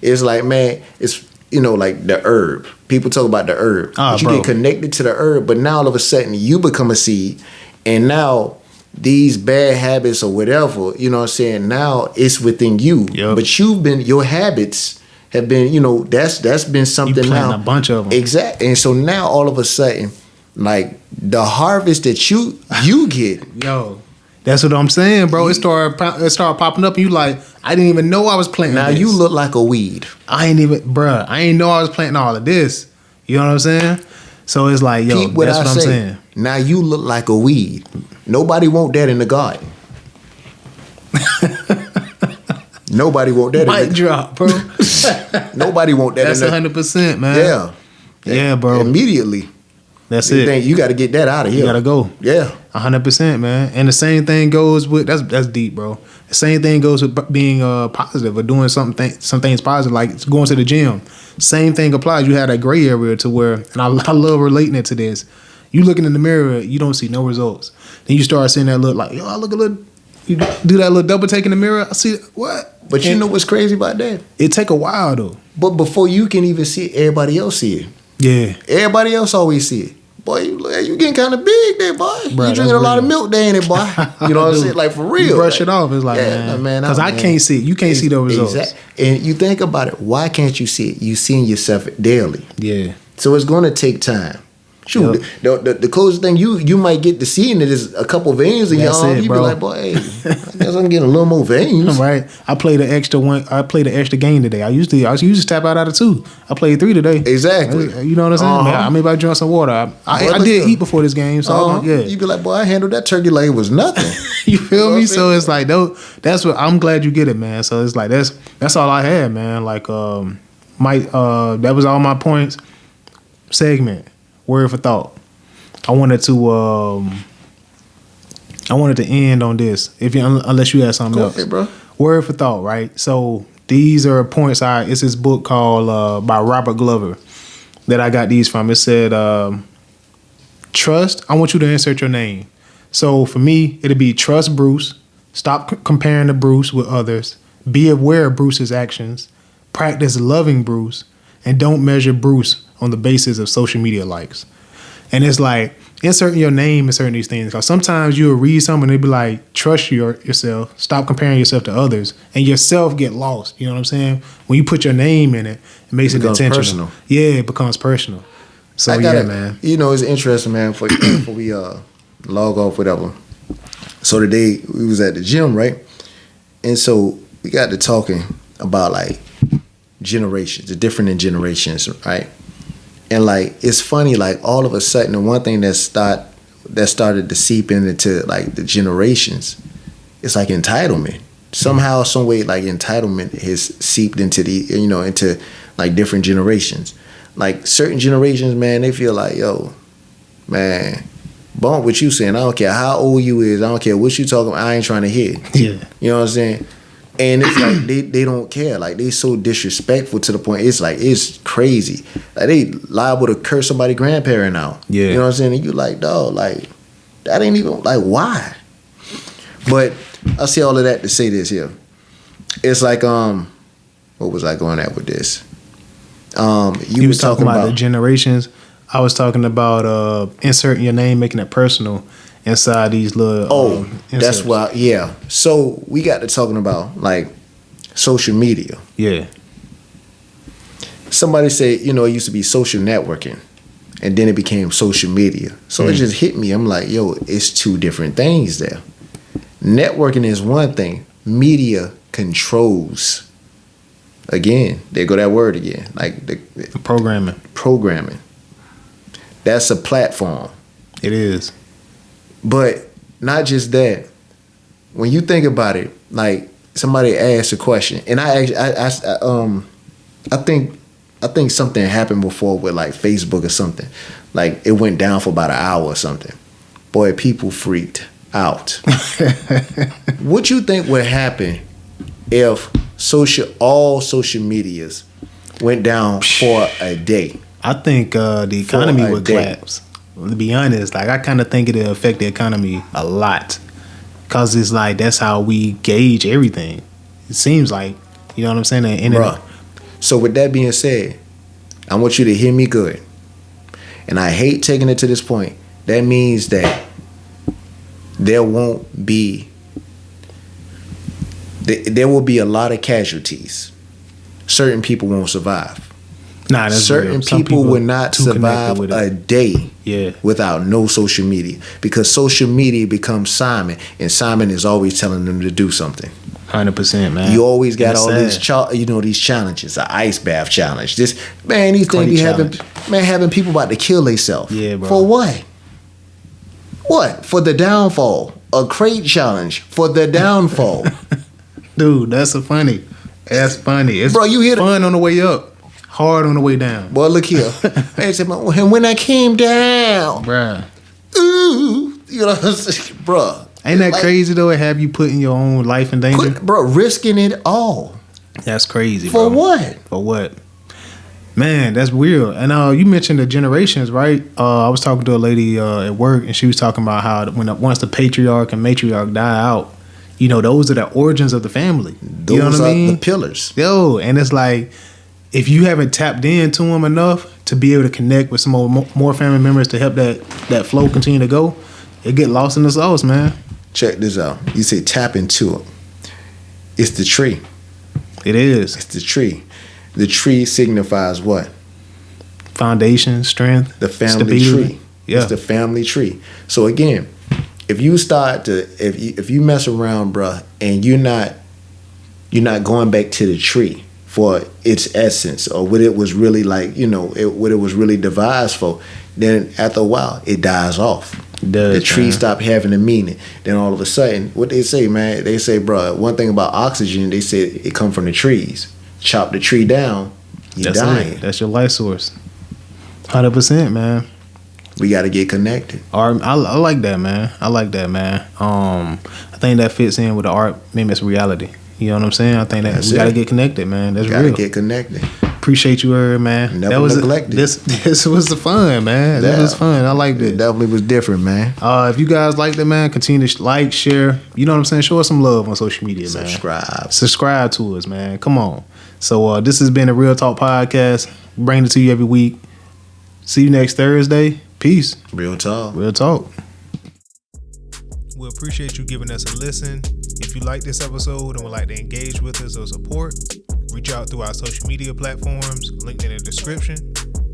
It's like, man, it's, you know, like the herb. People talk about the herb. But you get connected to the herb, but now all of a sudden you become a seed. And now these bad habits or whatever, you know what I'm saying, now it's within you. Yep. But your habits have been, you know, that's been something you now. A bunch of them. Exactly. And so now all of a sudden, like the harvest that you get. Yo. That's what I'm saying, bro. It started popping up, and you like, I didn't even know I was planting. Now this. You look like a weed. I ain't know I was planting all of this. You know what I'm saying? So it's like, yo, that's what I'm saying. Now you look like a weed. Nobody want that in the garden. Nobody want that. Mic drop, bro. Nobody want that. That's 100%, man. Yeah, bro. Immediately. That's it. You got to get that out of here. You got to go. Yeah. 100%, man. And the same thing goes with, that's deep, bro. The same thing goes with being positive or doing some things positive, like going to the gym. Same thing applies. You have that gray area to where, and I love relating it to this. You looking in the mirror, you don't see no results. Then you start seeing that look like, yo, I look a little, you do that little double take in the mirror, I see, what? But you know what's crazy about that? It take a while, though. But before you can even see it, everybody else see it. Yeah. Everybody else always see it. Boy, you getting kind of big there, boy. Bruh, you drinking a lot of milk there, ain't it, boy? You know what I'm saying? Like, for real. You brush it off. It's like, man. Because I can't see it. You can't see the results. Exactly. And you think about it. Why can't you see it? You seeing yourself daily. Yeah. So it's going to take time. Shoot, yep. the closest thing you might get to seeing it is a couple veins in your arm. You be like, boy, hey, I guess I'm getting a little more veins. Right. I played an extra one. I played an extra game today. I used to tap out of 2. I played 3 today. Exactly. You know what I'm saying? Man, I maybe I drank some water. I did eat before this game, so you be like, boy, I handled that turkey like it was nothing. You feel me? So it's like, that's what I'm glad you get it, man. So it's like that's all I had, man. Like that was all my points. Segment, word for thought. I wanted to end on this. Unless you had something else, ahead, bro. Word for thought, right? So these are points. It's this book called by Robert Glover that I got these from. It said, trust. I want you to insert your name. So for me, it'll be trust Bruce. Stop comparing to Bruce with others. Be aware of Bruce's actions. Practice loving Bruce, and don't measure Bruce on the basis of social media likes. And it's like inserting your name in certain these things. Because sometimes you'll read something and it'll be like, trust yourself. Stop comparing yourself to others. And yourself get lost. You know what I'm saying? When you put your name in it, it makes it intentional. Personal. Yeah, it becomes personal. So man. You know, it's interesting, man, before we log off, whatever. So today we was at the gym, right? And so we got to talking about like generations, the different in generations, right? And like it's funny, like all of a sudden, the one thing that started to seep into like the generations, it's like entitlement. Somehow, some way, like entitlement has seeped into into like different generations. Like certain generations, man, they feel like, yo, man, bump what you saying. I don't care how old you is. I don't care what you talking about. I ain't trying to hear. Yeah. You know what I'm saying? And it's like they don't care. Like they so disrespectful to the point. It's like it's crazy. Like they liable to curse somebody's grandparent out. Yeah. You know what I'm saying? And you like, dog, like that ain't even like why. But I say all of that to say this here. It's like what was I going at with this? You was talking about the generations. I was talking about inserting your name, making it personal inside these little. That's why. Yeah. So we got to talking about like social media. Yeah. Somebody said, it used to be social networking, and then it became social media. So it just hit me. I'm like, yo, it's two different things there. Networking is one thing. Media controls. Again, there go that word again. Like the Programming. That's a platform. It is. But not just that. When you think about it, like somebody asked a question, and I think something happened before with like Facebook or something. Like it went down for about an hour or something. Boy, people freaked out. What you think would happen if all social medias went down for a day? I think the economy would collapse. To be honest, like I kind of think it'll affect the economy a lot, cause it's like that's how we gauge everything. It seems like, you know what I'm saying? The internet. Bruh. So with that being said, I want you to hear me good. And I hate taking it to this point. That means that there will be a lot of casualties. Certain people won't survive. Nah, that's certain real. people will not survive a day without no social media, because social media becomes Simon, and Simon is always telling them to do something. 100%, man. You always got all these these challenges, an ice bath challenge. These things be having people about to kill themselves. Yeah, bro. For what? What? For the downfall. A crate challenge for the downfall. Dude, that's funny. That's funny. It's you hear fun on the way up, hard on the way down. Boy, look here. And when I came down, bruh. Ooh, you know what I'm saying? Bruh. Ain't that crazy though? It have you putting your own life in danger? Risking it all. That's crazy, For bro. what? For what? Man, that's weird. And you mentioned the generations, right? I was talking to a lady at work, and she was talking about how once the patriarch and matriarch die out, those are the origins of the family. Those you know what I mean? The pillars. Yo, and it's like, if you haven't tapped into them enough to be able to connect with some more family members to help that flow continue to go, it get lost in the sauce, man. Check this out. You say tap into it. It's the tree. It is. It's the tree. The tree signifies what? Foundation, strength, the family stability. Tree. Yeah. It's the family tree. So again, if you start to if you mess around, bruh, and you're not going back to the tree for its essence or what it was really like, what it was really devised for, then after a while it dies off. The tree stop having a meaning. Then all of a sudden, what they say, man, one thing about oxygen, they say it come from the trees. Chop the tree down, You're That's dying. it. That's your life source. 100%, man. We got to get connected. Art, I like that, man. I like that, man. I think that fits in with the art mimics reality. You know what I'm saying? I think that That's we got to it. get connected, man. That's Got to real. get connected. Appreciate you, man. Never that was neglected. This was the fun, man. That was fun. I liked It it. definitely was different, man. If you guys liked it, man, continue to like, share. You know what I'm saying? Show us some love on social media, man. Subscribe to us, man. Come on. So this has been a Real Talk Podcast. Bring it to you every week. See you next Thursday. Peace. Real talk. Real talk. We appreciate you giving us a listen. If you like this episode and would like to engage with us or support, reach out through our social media platforms linked in the description,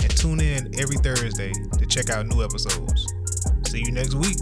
and tune in every Thursday to check out new episodes. See you next week.